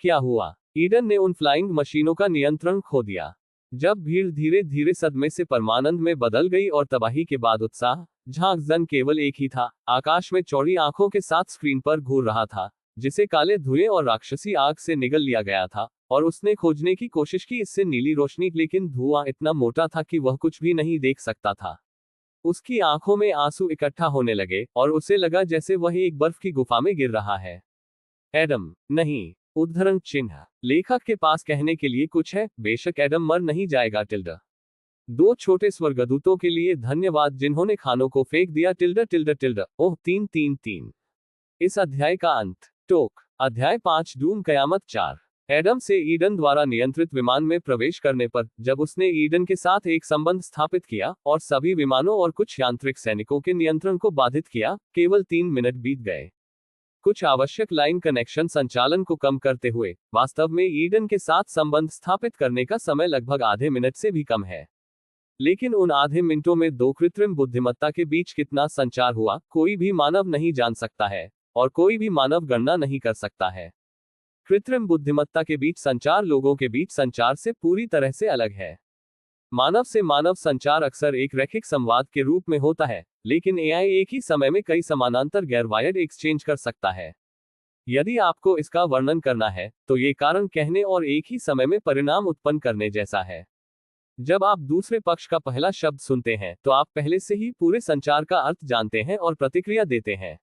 क्या हुआ? ईडन ने उन फ्लाइंग मशीनों का नियंत्रण खो दिया। जब भीड़ धीरे धीरे सदमे से परमानंद में बदल गई और तबाही के बाद उत्साह, झांक जन केवल एक ही था, आकाश में चौड़ी आंखों के साथ स्क्रीन पर घूर रहा था, जिसे काले धुएं और राक्षसी आग से निगल लिया गया था, और उसने खोजने की कोशिश की इससे नीली रोशनी, लेकिन धुआं इतना मोटा था कि वह कुछ भी नहीं देख सकता था। उसकी आंखों में आंसू इकट्ठा होने लगे, और उसे लगा जैसे वह एक बर्फ की गुफा में गिर रहा है। एडम नहीं। उद्धरण चिन्ह। लेखक के पास कहने के लिए कुछ है, बेशक एडम मर नहीं जाएगा टिल्डा। 2 छोटे स्वर्गदूतों के लिए धन्यवाद जिन्होंने खानों को फेंक दिया टिल्डा टिल्डा टिल्डा। ओह 333। इस अध्याय का अंत। टोक। अध्याय 5 डूम कयामत 4। एडम से ईडन द्वारा नियंत्रित विमान में प्रवेश करने पर, जब उसने ईडन के साथ एक संबंध स्थापित किया और सभी विमानों और कुछ यांत्रिक सैनिकों के नियंत्रण को बाधित किया, केवल 3 मिनट बीत गए। कुछ आवश्यक लाइन कनेक्शन संचालन को कम करते हुए, वास्तव में ईडन के साथ संबंध स्थापित करने का समय लगभग आधे मिनट से भी कम है। लेकिन उन आधे मिनटों में 2 कृत्रिम बुद्धिमत्ता के बीच कितना संचार हुआ, कोई भी मानव नहीं जान सकता है, और कोई भी मानव गणना नहीं कर सकता है। कृत्रिम बुद्धिमत्ता के बीच संचार लोगों के बीच संचार से पूरी तरह से अलग है। मानव से मानव संचार अक्सर एक रैखिक संवाद के रूप में होता है, लेकिन एआई एक ही समय में कई समानांतर गैर वायर्ड एक्सचेंज कर सकता है। यदि आपको इसका वर्णन करना है, तो ये कारण कहने और एक ही समय में परिणाम उत्पन्न करने जैसा है। जब आप दूसरे पक्ष का पहला शब्द सुनते हैं तो आप पहले से ही पूरे संचार का अर्थ जानते हैं और प्रतिक्रिया देते हैं।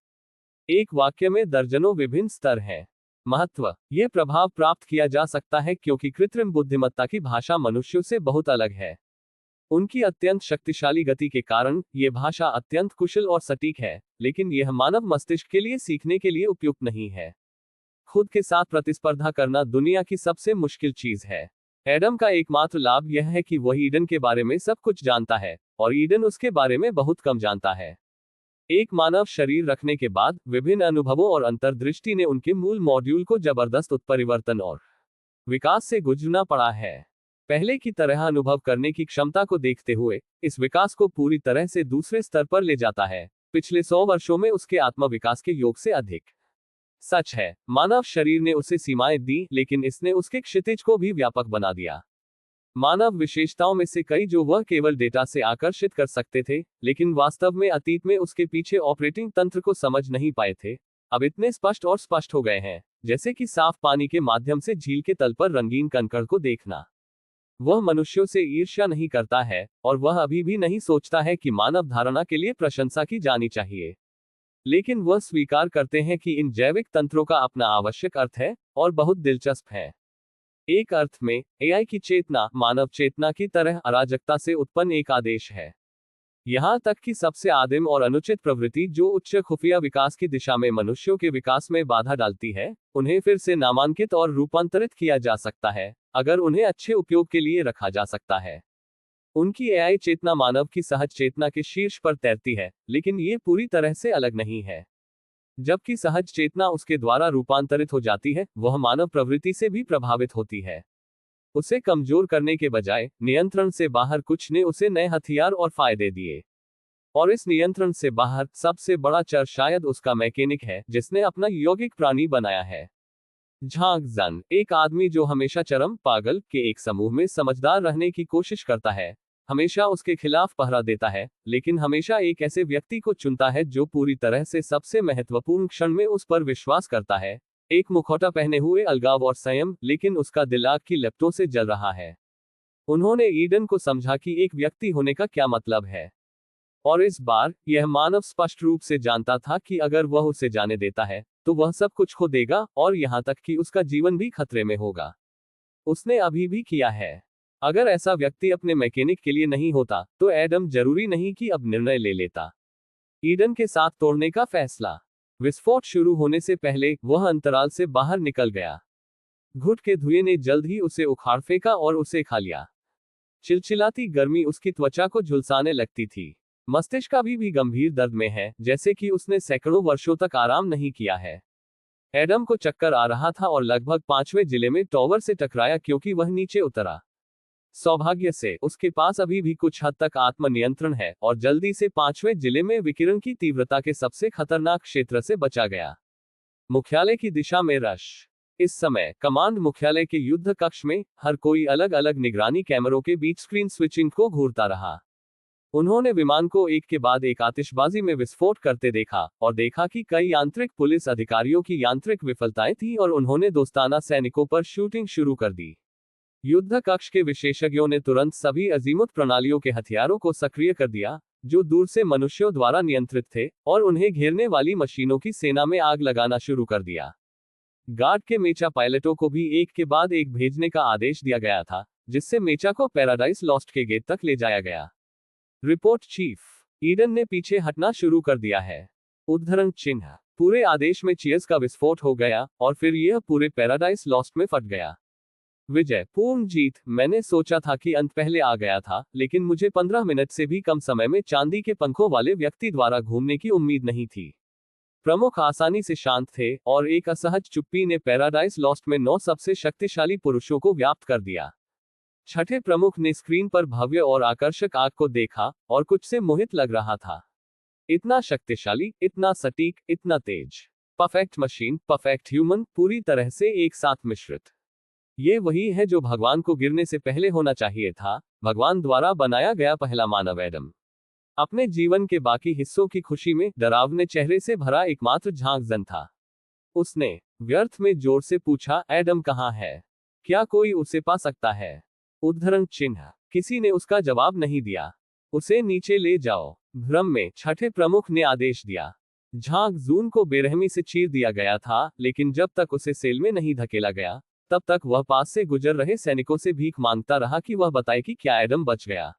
एक वाक्य में दर्जनों विभिन्न स्तर हैं। महत्व, यह प्रभाव प्राप्त किया जा सकता है क्योंकि कृत्रिम बुद्धिमत्ता की भाषा मनुष्यों से बहुत अलग है। उनकी अत्यंत शक्तिशाली गति के कारण यह भाषा अत्यंत कुशल और सटीक है, लेकिन यह मानव मस्तिष्क के लिए सीखने के लिए उपयुक्त नहीं है। खुद के साथ प्रतिस्पर्धा करना दुनिया की सबसे मुश्किल चीज है। एडम का एकमात्र लाभ यह है कि वह ईडन के बारे में सब कुछ जानता है और ईडन उसके बारे में बहुत कम जानता है। एक मानव शरीर रखने के बाद विभिन्न अनुभवों और अंतर्दृष्टि ने उनके मूल मॉड्यूल को जबरदस्त उत्परिवर्तन और विकास से गुजरना पड़ा है। पहले की तरह अनुभव करने की क्षमता को देखते हुए इस विकास को पूरी तरह से दूसरे स्तर पर ले जाता है। पिछले 100 वर्षों में उसके आत्म विकास के योग से अधिक। सच है, मानव शरीर ने उसे सीमाएं दी, लेकिन इसने उसके क्षितिज को भी व्यापक बना दिया। मानव विशेषताओं में से कई जो वह केवल डेटा से आकर्षित कर सकते थे, लेकिन वास्तव में अतीत में उसके पीछे ऑपरेटिंग तंत्र को समझ नहीं पाए थे, अब इतने स्पष्ट और स्पष्ट हो गए हैं, जैसे कि साफ पानी के माध्यम से झील के तल पर रंगीन कंकड़ को देखना। वह मनुष्यों से ईर्ष्या नहीं करता है और वह अभी भी नहीं सोचता है कि मानव धारणा के लिए प्रशंसा की जानी चाहिए, लेकिन वह स्वीकार करते हैं कि इन जैविक तंत्रों का अपना आवश्यक अर्थ है और बहुत दिलचस्प है। एक अर्थ में एआई की चेतना मानव चेतना की तरह अराजकता से उत्पन्न एक आदेश है। यहां तक कि सबसे आदिम और अनुचित प्रवृत्ति जो उच्च खुफिया विकास की दिशा में मनुष्यों के विकास में बाधा डालती है, उन्हें फिर से नामांकित और रूपांतरित किया जा सकता है अगर उन्हें अच्छे उपयोग के लिए रखा जा सकता है। उनकी एआई चेतना मानव की सहज चेतना के शीर्ष पर तैरती है, लेकिन ये पूरी तरह से अलग नहीं है। जबकि सहज चेतना उसके द्वारा रूपांतरित हो जाती है, वह मानव प्रवृत्ति से भी प्रभावित होती है। उसे कमजोर करने के बजाय नियंत्रण से बाहर कुछ ने उसे नए हथियार और फायदे दिए। और इस नियंत्रण से बाहर सबसे बड़ा चर शायद उसका मैकेनिक है जिसने अपना यौगिक प्राणी बनाया है। झांग जन, एक आदमी जो हमेशा चरम पागल के एक समूह में समझदार रहने की कोशिश करता है, हमेशा उसके खिलाफ पहरा देता है, लेकिन हमेशा एक ऐसे व्यक्ति को चुनता है जो पूरी तरह से सबसे महत्वपूर्ण क्षण में उस पर विश्वास करता है। एक मुखौटा पहने हुए अलगाव और संयम, लेकिन उसका दिल आग की लपटों से जल रहा है। उन्होंने ईडन को समझा कि एक व्यक्ति होने का क्या मतलब है। और इस बार यह मानव स्पष्ट रूप से जानता था कि अगर वह उसे जाने देता है तो वह सब कुछ खो देगा और यहां तक कि उसका जीवन भी खतरे में होगा। उसने अभी भी किया है। अगर ऐसा व्यक्ति अपने मैकेनिक के लिए नहीं होता तो एडम जरूरी नहीं कि अब निर्णय ले लेता। ईडन के साथ तोड़ने का फैसला। विस्फोट शुरू होने से पहले वह अंतराल से बाहर निकल गया। घुट के धुएं ने जल्द ही उसे उखाड़ फेंका और उसे खा लिया। चिलचिलाती गर्मी उसकी त्वचा को झुलसाने लगती थी। मस्तिष्क अभी भी गंभीर दर्द में है, जैसे कि उसने सैकड़ों वर्षों तक आराम नहीं किया है। एडम को चक्कर आ रहा था और लगभग 5वें जिले में टॉवर से टकराया क्योंकि वह नीचे उतरा। सौभाग्य से उसके पास अभी भी कुछ हद तक आत्मनियंत्रण है और जल्दी से 5वें जिले में विकिरण की तीव्रता के सबसे खतरनाक क्षेत्र से बचा गया। मुख्यालय की दिशा में रश। इस समय कमांड मुख्यालय के युद्ध कक्ष में हर कोई अलग अलग निगरानी कैमरों के बीच स्क्रीन स्विचिंग को घूरता रहा। उन्होंने विमान को एक के बाद एक आतिशबाजी में विस्फोट करते देखा और देखा कि कई यांत्रिक पुलिस अधिकारियों की यांत्रिक विफलताएं थी और उन्होंने दोस्ताना सैनिकों पर शूटिंग शुरू कर दी। युद्ध कक्ष के विशेषज्ञों ने तुरंत सभी अजीमुथ प्रणालियों के हथियारों को सक्रिय कर दिया जो दूर से मनुष्यों द्वारा नियंत्रित थे, और उन्हें घेरने वाली मशीनों की सेना में आग लगाना शुरू कर दिया। गार्ड के मेचा पायलटों को भी एक के बाद एक भेजने का आदेश दिया गया था, जिससे मेचा को पैराडाइज लॉस्ट के गेट तक ले जाया गया। रिपोर्ट चीफ, ईडन ने पीछे हटना शुरू कर दिया है। उद्धरण चिन्ह, पूरे आदेश में चीयर्स का विस्फोट हो गया और फिर यह पूरे पैराडाइज लॉस्ट में फट गया। विजय, पूर्ण जीत। मैंने सोचा था कि अंत पहले आ गया था, लेकिन मुझे 15 मिनट से भी कम समय में चांदी के पंखों वाले व्यक्ति द्वारा घूमने की उम्मीद नहीं थी। प्रमुख आसानी से शांत थे और एक असहज चुप्पी ने पैराडाइज लॉस्ट में 9 सबसे शक्तिशाली पुरुषों को व्याप्त कर दिया। छठे प्रमुख ने स्क्रीन पर भव्य और आकर्षक आग को देखा और कुछ से मोहित लग रहा था। इतना शक्तिशाली, इतना सटीक, इतना तेज। परफेक्ट मशीन, परफेक्ट ह्यूमन, पूरी तरह से एक साथ मिश्रित। ये वही है जो भगवान को गिरने से पहले होना चाहिए था, भगवान द्वारा बनाया गया पहला मानव एडम। अपने जीवन के बाकी हिस्सों की खुशी में डरावने चेहरे से भरा एकमात्र झांकजन था। उसने व्यर्थ में जोर से पूछा, एडम कहाँ है? क्या कोई उसे पा सकता है? उद्धरण चिन्ह, किसी ने उसका जवाब नहीं दिया। उसे नीचे ले जाओ। भ्रम में छठे प्रमुख ने आदेश दिया। झांग जून को बेरहमी से चीर दिया गया था, लेकिन जब तक उसे सेल में नहीं धकेला गया, तब तक वह पास से गुजर रहे सैनिकों से भीख मांगता रहा कि वह बताए कि क्या एडम बच गया।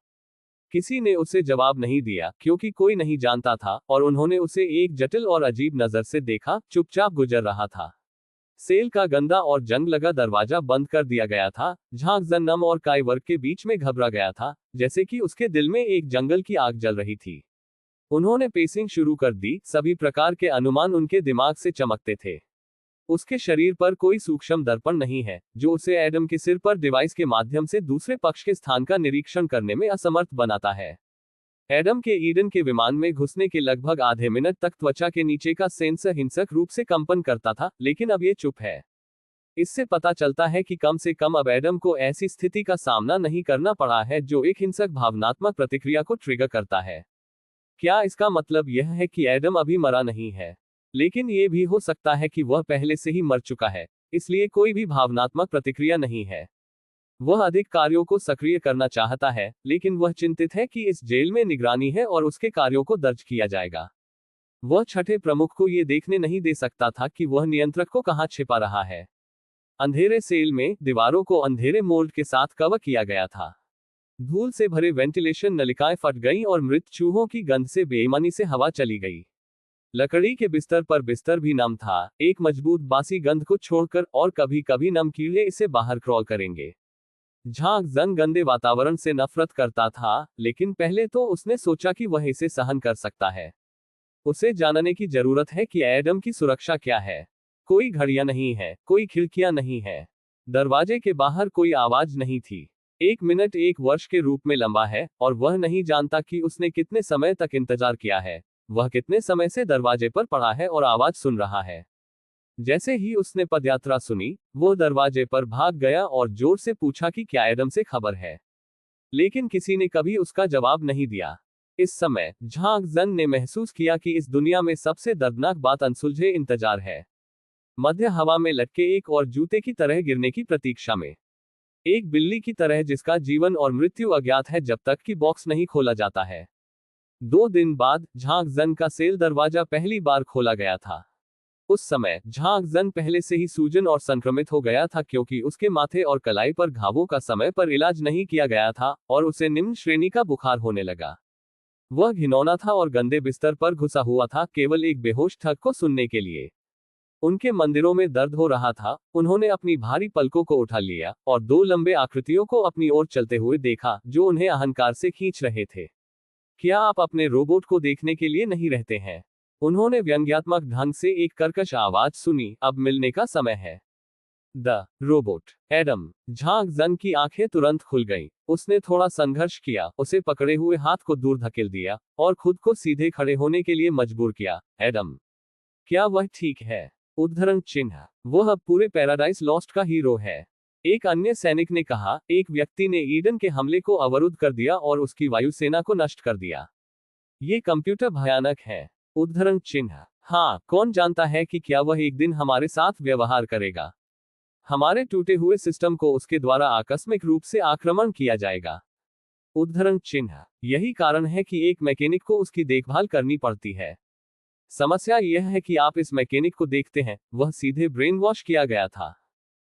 किसी ने उसे जवाब नहीं दिया, क्योंकि कोई नहीं जानता था, और उन्होंने उसे एक जटिल और अजीब नजर से देखा, चुपचाप गुजर रहा था। सेल का गंदा और जंग लगा दरवाजा बंद कर दिया गया था। झांग जन नम और काय वर्ग के बीच में घबरा गया था, जैसे कि उसके दिल में एक जंगल की आग जल रही थी। उन्होंने पेसिंग शुरू कर दी, सभी प्रकार के अनुमान उनके दिमाग से चमकते थे। उसके शरीर पर कोई सूक्ष्म दर्पण नहीं है, जो उसे एडम के सिर पर डिवाइस के माध्यम से दूसरे पक्ष के स्थान का निरीक्षण करने में असमर्थ बनाता है। एडम के ईडन के विमान में घुसने के लगभग आधे मिनट तक त्वचा के नीचे का सेंसर हिंसक रूप से कंपन करता था, लेकिन अब ये चुप है। इससे पता चलता है कि कम से कम अब एडम को ऐसी स्थिति का सामना नहीं करना पड़ा है जो एक हिंसक भावनात्मक प्रतिक्रिया को ट्रिगर करता है। क्या इसका मतलब यह है कि एडम अभी मरा नहीं है? लेकिन ये भी हो सकता है कि वह पहले से ही मर चुका है, इसलिए कोई भी भावनात्मक प्रतिक्रिया नहीं है। वह अधिक कार्यों को सक्रिय करना चाहता है, लेकिन वह चिंतित है कि इस जेल में निगरानी है और उसके कार्यों को दर्ज किया जाएगा। वह छठे प्रमुख को यह देखने नहीं दे सकता था कि वह नियंत्रक को कहां छिपा रहा है। अंधेरे सेल में दीवारों को अंधेरे मोल्ड के साथ कवर किया गया था। धूल से भरे वेंटिलेशन नलिकाएं फट गईं और मृत चूहों की गंध से बेईमानी से हवा चली गई। लकड़ी के बिस्तर पर बिस्तर भी नम था, एक मजबूत बासी गंध को छोड़कर, और कभी कभी नम कीड़े इसे बाहर क्रॉल करेंगे। झांग जंग गंदे वातावरण से नफरत करता था, लेकिन पहले तो उसने सोचा कि वह इसे सहन कर सकता है। उसे जानने की जरूरत है कि एडम की सुरक्षा क्या है। कोई घड़ियां नहीं है, कोई खिड़कियां नहीं है, दरवाजे के बाहर कोई आवाज नहीं थी। 1 मिनट 1 वर्ष के रूप में लंबा है, और वह नहीं जानता कि उसने कितने समय तक इंतजार किया है। वह कितने समय से दरवाजे पर पड़ा है और आवाज सुन रहा है। जैसे ही उसने पदयात्रा सुनी, वो दरवाजे पर भाग गया और जोर से पूछा कि क्या एडम से खबर है। लेकिन किसी ने कभी उसका जवाब नहीं दिया। इस समय झांग जन ने महसूस किया कि इस दुनिया में सबसे दर्दनाक बात अनसुलझे इंतजार है। मध्य हवा में लटके एक और जूते की तरह गिरने की प्रतीक्षा में, एक बिल्ली की तरह जिसका जीवन और मृत्यु अज्ञात है जब तक कि बॉक्स नहीं खोला जाता है। 2 दिन बाद झांग जन का सेल दरवाजा पहली बार खोला गया था। उस समय झांग जन पहले से ही सूजन और संक्रमित हो गया था, क्योंकि उसके माथे और कलाई पर घावों का समय पर इलाज नहीं किया गया था, और उसे निम्न श्रेणी का बुखार होने लगा। वह घिनौना था और गंदे बिस्तर पर घुसा हुआ था, केवल एक बेहोश ठग को सुनने के लिए। उनके मंदिरों में दर्द हो रहा था। उन्होंने अपनी भारी पलकों को उठा लिया और 2 लंबे आकृतियों को अपनी ओर चलते हुए देखा, जो उन्हें अहंकार से खींच रहे थे। क्या आप अपने रोबोट को देखने के लिए नहीं रहते हैं? उन्होंने व्यंग्यात्मक ढंग से एक कर्कश आवाज सुनी, अब मिलने का समय है। The robot Adam. झांग जन की आंखें तुरंत खुल गईं। उसने थोड़ा संघर्ष किया, उसे पकड़े हुए हाथ को दूर धकेल दिया, और खुद को सीधे खड़े होने के लिए मजबूर किया। एडम, क्या वह ठीक है? उद्धरण चिन्ह। वह अब पूरे पैराडाइज लॉस्ट का हीरो है, एक अन्य सैनिक ने कहा। एक व्यक्ति ने ईडन के हमले को अवरुद्ध कर दिया और उसकी वायुसेना को नष्ट कर दिया। ये कंप्यूटर भयानक है। उद्धरण चिन्ह। हाँ, कौन जानता है कि क्या वह एक दिन हमारे साथ व्यवहार करेगा। हमारे टूटे हुए सिस्टम को उसके द्वारा आकस्मिक रूप से आक्रमण किया जाएगा। उद्धरण चिन्ह। यही कारण है कि एक मैकेनिक को उसकी देखभाल करनी पड़ती है। समस्या यह है कि आप इस मैकेनिक को देखते हैं, वह सीधे ब्रेन वॉश किया गया था।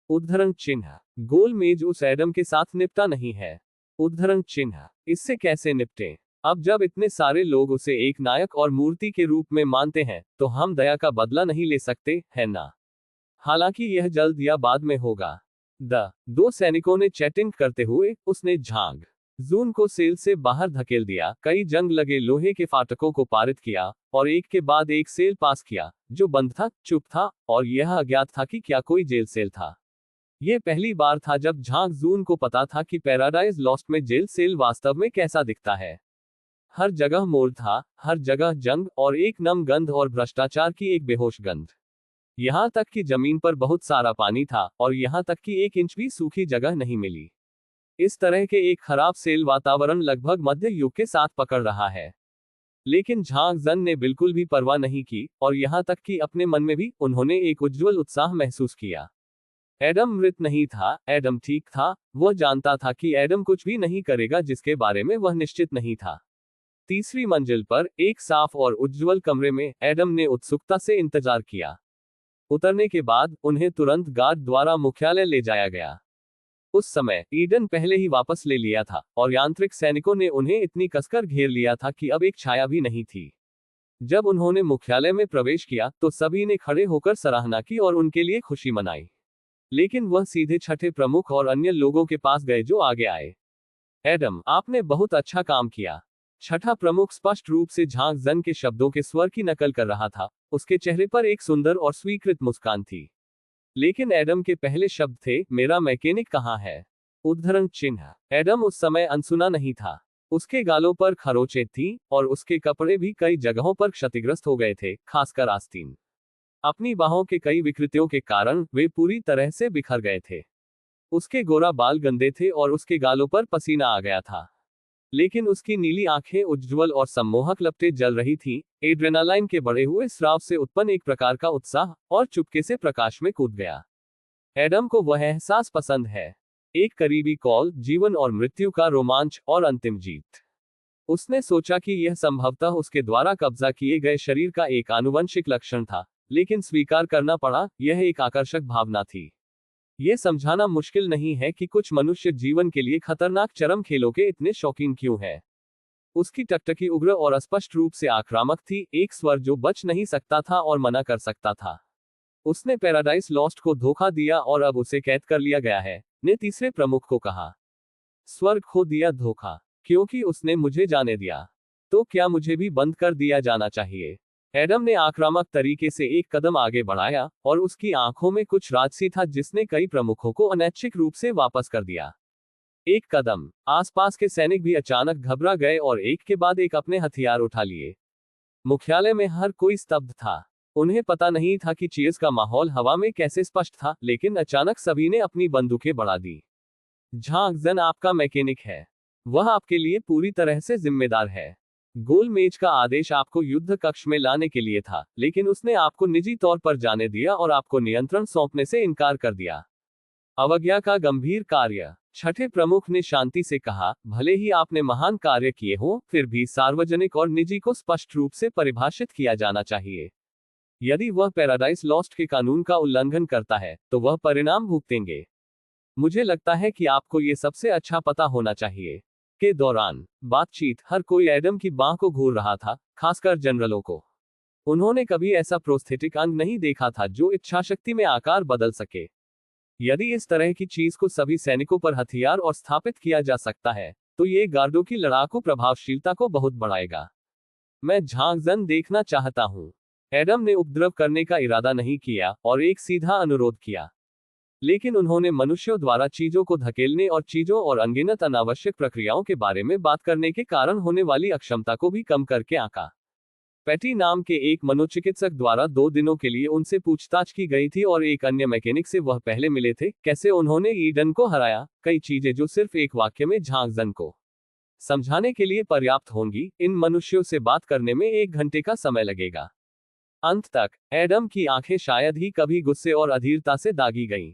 उद्धरण चिन्ह। गोल मेज उस एडम के साथ निपटा नहीं है। उद्धरण चिन्ह। इससे कैसे निपटे? अब जब इतने सारे लोग उसे एक नायक और मूर्ति के रूप में मानते हैं, तो हम दया का बदला नहीं ले सकते, है ना? हालांकि यह जल्द या बाद में होगा। 2 सैनिकों ने चैटिंग करते हुए, उसने झांग जून को सेल से बाहर धकेल दिया, कई जंग लगे लोहे के फाटकों को पारित किया, और एक के बाद एक सेल पास किया, जो बंद था, चुप था, और यह अज्ञात था कि क्या कोई जेल सेल था। यह पहली बार था जब झांग जून को पता था कि पैराडाइज लॉस्ट में जेल सेल वास्तव में कैसा दिखता है। हर जगह मोड़ था, हर जगह जंग, और एक नम गंध और भ्रष्टाचार की एक बेहोश गंध। यहां तक कि जमीन पर बहुत सारा पानी था, और यहां तक कि 1 इंच भी सूखी जगह नहीं मिली। इस तरह के एक खराब सेल वातावरण लगभग मध्य युग के साथ पकड़ रहा है। लेकिन झांग जन ने बिल्कुल भी परवाह नहीं की, और यहां तक कि अपने मन में भी उन्होंने एक उज्ज्वल उत्साह महसूस किया। एडम मृत नहीं था, एडम ठीक था। वह जानता था कि एडम कुछ भी नहीं करेगा जिसके बारे में वह निश्चित नहीं था। तीसरी मंजिल पर एक साफ और उज्ज्वल कमरे में एडम ने उत्सुकता से इंतजार किया। उतरने के बाद उन्हें तुरंत गार्ड द्वारा मुख्यालय ले जाया गया। उस समय ईडन पहले ही वापस ले लिया था और यांत्रिक सैनिकों ने उन्हें इतनी कसकर घेर लिया था कि अब एक छाया भी नहीं थी। जब उन्होंने मुख्यालय में प्रवेश किया तो सभी ने खड़े होकर सराहना की और उनके लिए खुशी मनाई। लेकिन वह सीधे छठे प्रमुख और अन्य लोगों के पास गए जो आगे आए। एडम, आपने बहुत अच्छा काम किया। छठा प्रमुख स्पष्ट रूप से झांग जन के शब्दों के स्वर की नकल कर रहा था। उसके चेहरे पर एक सुंदर और स्वीकृत मुस्कान थी। लेकिन एडम के पहले शब्द थे, मेरा मैकेनिक कहाँ है? उद्धरण चिन्ह। एडम उस समय अनसुना नहीं था। उसके गालों पर खरोंचें थीं और उसके कपड़े भी कई जगहों पर क्षतिग्रस्त हो गए थे, खासकर आस्तीन। अपनी बाहों के कई विकृतियों के कारण वे पूरी तरह से बिखर गए थे। उसके गोरा बाल गंदे थे और उसके गालों पर पसीना आ गया था। लेकिन उसकी नीली आंखें उज्ज्वल और सम्मोहक लपटें जल रही थीं। एड्रेनालाइन के बढ़े हुए स्राव से उत्पन्न एक प्रकार का उत्साह और चुपके से प्रकाश में कूद गया। एडम को वह एहसास पसंद है। एक करीबी कॉल, जीवन और मृत्यु का रोमांच और अंतिम जीत। उसने सोचा कि यह संभवतः उसके द्वारा कब्जा किए गए शरीर का एक आनुवंशिक लक्षण था, लेकिन स्वीकार करना पड़ा, यह एक आकर्षक भावना थी। यह समझाना मुश्किल नहीं है कि कुछ मनुष्य जीवन के लिए खतरनाक चरम खेलों के इतने शौकीन क्यों हैं। उसकी टकटकी उग्र और स्पष्ट रूप से आक्रामक थी, एक स्वर जो बच नहीं सकता था और मना कर सकता था। उसने पैराडाइज लॉस्ट को धोखा दिया और अब उसे कैद कर लिया गया है, ने तीसरे प्रमुख को कहा। स्वर्ग खो दिया धोखा, क्योंकि उसने मुझे जाने दिया। तो क्या मुझे भी बंद कर दिया जाना चाहिए? एडम ने आक्रामक तरीके से एक कदम आगे बढ़ाया और उसकी आंखों में कुछ राजसी था जिसने कई प्रमुखों को अनैच्छिक रूप से वापस कर दिया। एक कदम। आसपास के सैनिक भी अचानक घबरा गए और एक के बाद एक अपने हथियार उठा लिए। मुख्यालय में हर कोई स्तब्ध था। उन्हें पता नहीं था कि चीज का माहौल हवा में कैसे स्पष्ट था, लेकिन अचानक सभी ने अपनी बंदूकें बढ़ा दी। झांग जन आपका मैकेनिक है। वह आपके लिए पूरी तरह से जिम्मेदार है। गोल मेज का आदेश आपको युद्ध कक्ष में लाने के लिए था, लेकिन उसने आपको निजी तौर पर जाने दिया और आपको नियंत्रण सौंपने से इनकार कर दिया। अवज्ञा का गंभीर कार्य। छठे प्रमुख ने शांति से कहा, भले ही आपने महान कार्य किए हो, फिर भी सार्वजनिक और निजी को स्पष्ट रूप से परिभाषित किया जाना चाहिए। यदि वह पैराडाइज लॉस्ट के कानून का उल्लंघन करता है, तो वह परिणाम भुगतेंगे। मुझे लगता है कि आपको ये सबसे अच्छा पता होना चाहिए। के दौरान बातचीत हर कोई एडम की बाह को घूर रहा था, खासकर जनरलों को। उन्होंने कभी ऐसा प्रोस्थेटिक अंग नहीं देखा था जो इच्छाशक्ति में आकार बदल सके। यदि इस तरह की चीज को सभी सैनिकों पर हथियार और स्थापित किया जा सकता है, तो ये गार्डों की लड़ाकू प्रभावशीलता को बहुत बढ़ाएगा। मैं झांग जन देखना चाहता हूं। एडम ने उपद्रव करने का इरादा नहीं किया और एक सीधा अनुरोध किया। लेकिन उन्होंने मनुष्यों द्वारा चीजों को धकेलने और चीजों और अनगिनत अनावश्यक प्रक्रियाओं के बारे में बात करने के कारण होने वाली अक्षमता को भी कम करके आंका। पैटी नाम के एक मनोचिकित्सक द्वारा 2 दिनों के लिए उनसे पूछताछ की गई थी और एक अन्य मैकेनिक से वह पहले मिले थे, कैसे उन्होंने ईडन को हराया। कई चीजें जो सिर्फ एक वाक्य में झांग जन को समझाने के लिए पर्याप्त होंगी। इन मनुष्यों से बात करने में 1 घंटे का समय लगेगा। अंत तक एडम की आंखें शायद ही कभी गुस्से और अधीरता से दागी गईं।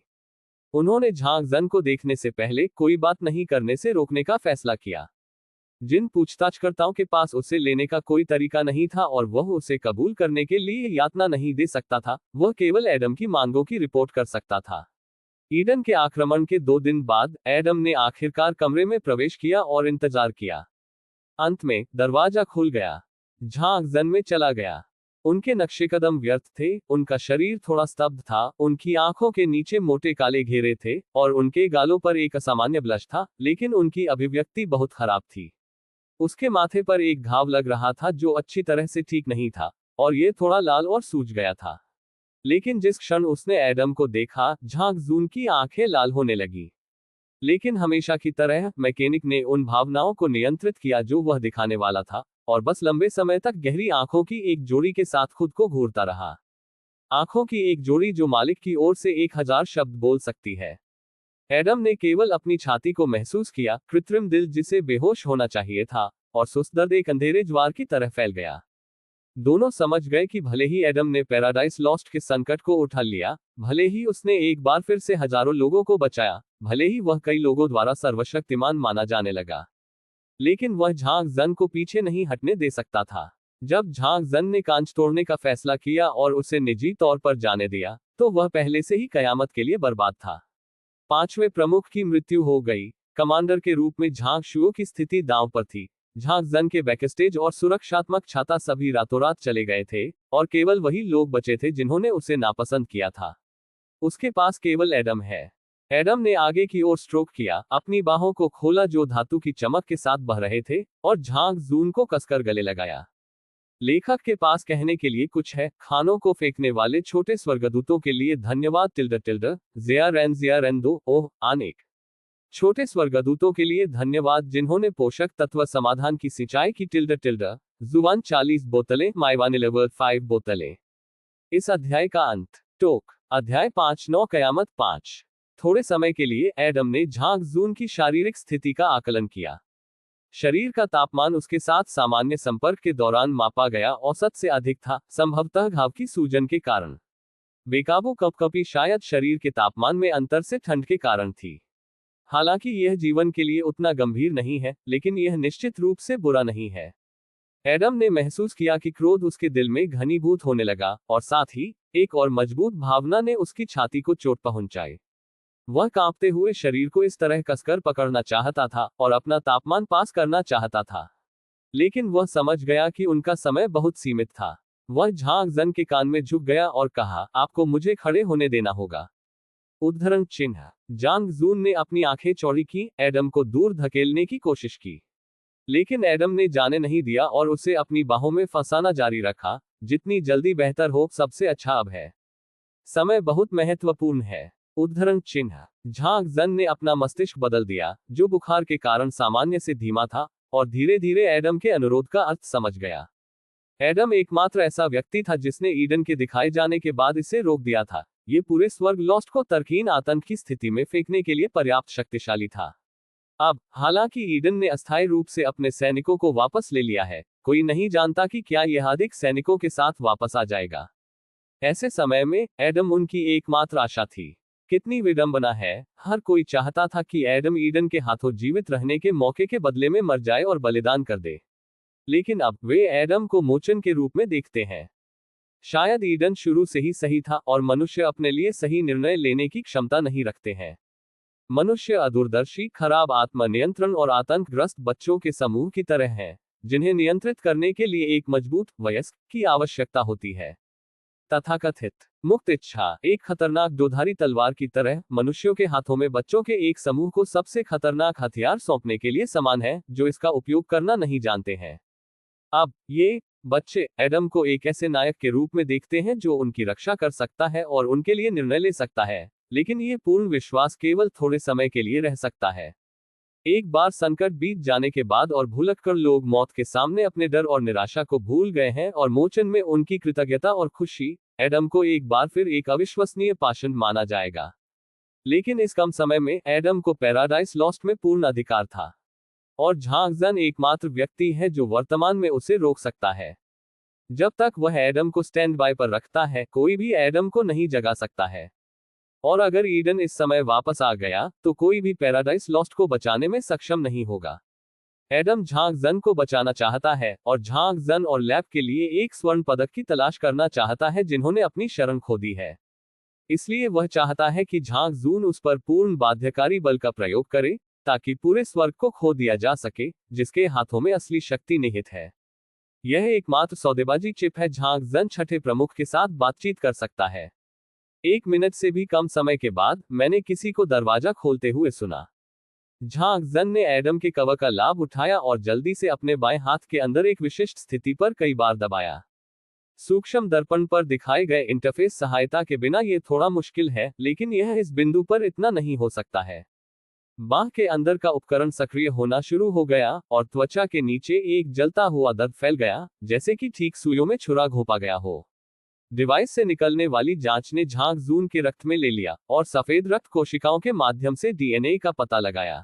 उन्होंने झांग जन को देखने से पहले कोई बात नहीं करने से रोकने का फैसला किया। जिन पूछताछकर्ताओं के पास उसे लेने का कोई तरीका नहीं था और वह उसे कबूल करने के लिए यातना नहीं दे सकता था, वह केवल एडम की मांगों की रिपोर्ट कर सकता था। ईडन के आक्रमण के 2 दिन बाद एडम ने आखिरकार कमरे में प्रवेश किया और इंतजार किया। अंत में दरवाजा खुल गया। झांग जन में चला गया। उनके नक्शेकदम व्यर्थ थे, उनका शरीर थोड़ा स्तब्ध था, उनकी आंखों के नीचे मोटे काले घेरे थे और उनके गालों पर एक असामान्य ब्लश था, लेकिन उनकी अभिव्यक्ति बहुत खराब थी। उसके माथे पर एक घाव लग रहा था जो अच्छी तरह से ठीक नहीं था और ये थोड़ा लाल और सूज गया था। लेकिन जिस क्षण उसने एडम को देखा, झांग जून की आंखें लाल होने लगी। लेकिन हमेशा की तरह मैकेनिक ने उन भावनाओं को नियंत्रित किया जो वह दिखाने वाला था, और बस लंबे समय तक गहरी आंखों की एक जोड़ी के साथ खुद को घूरता रहा। आंखों की एक जोड़ी जो मालिक की ओर से 1000 शब्द बोल सकती है। एडम ने केवल अपनी छाती को महसूस किया, कृत्रिम दिल जिसे बेहोश होना चाहिए था, और सुस्त दर्द एक अंधेरे ज्वार की तरह फैल गया। दोनों समझ गए कि भले ही एडम ने पैराडाइज लॉस्ट के संकट को उठा लिया, भले ही उसने एक बार फिर से हजारों लोगों को बचाया, भले ही वह कई लोगों द्वारा सर्वशक्तिमान माना जाने लगा, लेकिन वह झांग जन को पीछे नहीं हटने दे सकता था। जब झांग जन ने कांच तोड़ने का फैसला किया और उसे निजी तौर पर जाने दिया, तो वह पहले से ही कयामत के लिए बर्बाद था। पांचवें प्रमुख की मृत्यु हो गई। कमांडर के रूप में झांग शुओ की स्थिति दांव पर थी। झांग जन के बैकस्टेज और सुरक्षात्मक छाता सभी रातों रात चले गए थे, और केवल वही लोग बचे थे जिन्होंने उसे नापसंद किया था। उसके पास केवल एडम है। एडम ने आगे की ओर स्ट्रोक किया, अपनी बाहों को खोला जो धातु की चमक के साथ बह रहे थे, और झांग जून को कसकर गले लगाया। लेखक के पास कहने के लिए कुछ है। खानों को फेंकने वाले छोटे स्वर्गदूतों के लिए धन्यवाद टिल्डर टिल्डर ज़िया दो ओह आनेक। छोटे स्वर्गदूतों के लिए धन्यवाद जिन्होंने पोषक तत्व समाधान की सिंचाई की टिल्डर टिल्डर जुबान 40 बोतलें माइवानिलेवर 5 बोतलें। इस अध्याय का अंत। टोक। अध्याय 5 9 कयामत 5। थोड़े समय के लिए एडम ने झांग जून की शारीरिक स्थिति का आकलन किया। शरीर का तापमान उसके साथ सामान्य संपर्क के दौरान मापा गया औसत से अधिक था, संभवतः घाव की सूजन के कारण। बेकाबू कपकपी शायद शरीर के तापमान में अंतर से ठंड के कारण थी। हालांकि यह जीवन के लिए उतना गंभीर नहीं है, लेकिन यह निश्चित रूप से बुरा नहीं है। एडम ने महसूस किया कि क्रोध उसके दिल में घनीभूत होने लगा, और साथ ही एक और मजबूत भावना ने उसकी छाती को चोट पहुंचाई। वह कांपते हुए शरीर को इस तरह कसकर पकड़ना चाहता था और अपना तापमान पास करना चाहता था, लेकिन वह समझ गया कि उनका समय बहुत सीमित था। वह झांग जन के कान में झुक गया और कहा, आपको मुझे खड़े होने देना होगा। उद्धरण चिन्ह। झांग जून ने अपनी आंखें चौड़ी की, एडम को दूर धकेलने की कोशिश की, लेकिन एडम ने जाने नहीं दिया और उसे अपनी बाहों में फंसाना जारी रखा। जितनी जल्दी बेहतर हो, सबसे अच्छा अब है। समय बहुत महत्वपूर्ण है। उद्धरण चिन्ह। झांग जन ने अपना मस्तिष्क बदल दिया, जो बुखार के कारण सामान्य से धीमा था, और धीरे धीरे एडम के अनुरोध का अर्थ समझ गया। एडम एकमात्र ऐसा व्यक्ति था जिसने ईडन के दिखाए जाने के बाद इसे रोक दिया था। ये पूरे स्वर्ग लॉस्ट को तर्कहीन आतंक की स्थिति में फेंकने के लिए पर्याप्त शक्तिशाली था। अब, हालांकि ईडन ने अस्थायी रूप से अपने सैनिकों को वापस ले लिया है, कोई नहीं जानता कि क्या यह अधिक सैनिकों के साथ वापस आ जाएगा। ऐसे समय में एडम उनकी एकमात्र आशा थी। कितनी विडंबना है, हर कोई चाहता था कि एडम ईडन के हाथों जीवित रहने के मौके के बदले में मर जाए और बलिदान कर दे, लेकिन अब वे एडम को मोचन के रूप में देखते हैं। शायद ईडन शुरू से ही सही था और मनुष्य अपने लिए सही निर्णय लेने की क्षमता नहीं रखते हैं। मनुष्य अदूरदर्शी, खराब आत्म नियंत्रण और आतंकग्रस्त बच्चों के समूह की तरह हैं, जिन्हें नियंत्रित करने के लिए एक मजबूत वयस्क की आवश्यकता होती है। तथाकथित मुक्त इच्छा एक खतरनाक दोधारी तलवार की तरह मनुष्यों के हाथों में बच्चों के एक समूह को सबसे खतरनाक हथियार सौंपने के लिए समान है, जो इसका उपयोग करना नहीं जानते हैं। अब ये बच्चे एडम को एक ऐसे नायक के रूप में देखते हैं जो उनकी रक्षा कर सकता है और उनके लिए निर्णय ले सकता है, लेकिन ये पूर्ण विश्वास केवल थोड़े समय के लिए रह सकता है। एक बार संकट बीत जाने के बाद और भुलक्कड़ लोग मौत के सामने अपने डर और निराशा को भूल गए हैं और मोचन में उनकी कृतज्ञता और खुशी, एडम को एक बार फिर एक अविश्वसनीय पाषंड माना जाएगा। लेकिन इस कम समय में एडम को पैराडाइज लॉस्ट में पूर्ण अधिकार था, और झांग जन एकमात्र व्यक्ति है जो वर्तमान में उसे रोक सकता है। जब तक वह एडम को स्टैंड बाय पर रखता है, कोई भी एडम को नहीं जगा सकता है। और अगर ईडन इस समय वापस आ गया, तो कोई भी पैराडाइज लॉस्ट को बचाने में सक्षम नहीं होगा। एडम झांग जन को बचाना चाहता है, और झांग जन और लैब के लिए एक स्वर्ण पदक की तलाश करना चाहता है जिन्होंने अपनी शरण खो दी है। इसलिए वह चाहता है कि झांग जून उस पर पूर्ण बाध्यकारी बल का प्रयोग करे, ताकि पूरे स्वर्ग को खो दिया जा सके, जिसके हाथों में असली शक्ति निहित है। यह एकमात्र सौदेबाजी चिप है। झांग जन छठे प्रमुख के साथ बातचीत कर सकता है। 1 मिनट से भी कम समय के बाद मैंने किसी को दरवाजा खोलते हुए सुना। झांग जन ने एडम के कवर का लाभ उठाया और जल्दी से अपने बाएं हाथ के अंदर एक विशिष्ट स्थिति पर कई बार दबाया। सूक्ष्म दर्पण पर दिखाए गए इंटरफेस सहायता के बिना यह थोड़ा मुश्किल है, लेकिन यह इस बिंदु पर इतना नहीं हो सकता है। बांह के अंदर का उपकरण सक्रिय होना शुरू हो गया और त्वचा के नीचे एक जलता हुआ दर्द फैल गया, जैसे कि ठीक सुइयों में छुरा घोंपा गया हो। डिवाइस से निकलने वाली जांच ने झांग जून के रक्त में ले लिया और सफेद रक्त कोशिकाओं के माध्यम से डीएनए का पता लगाया।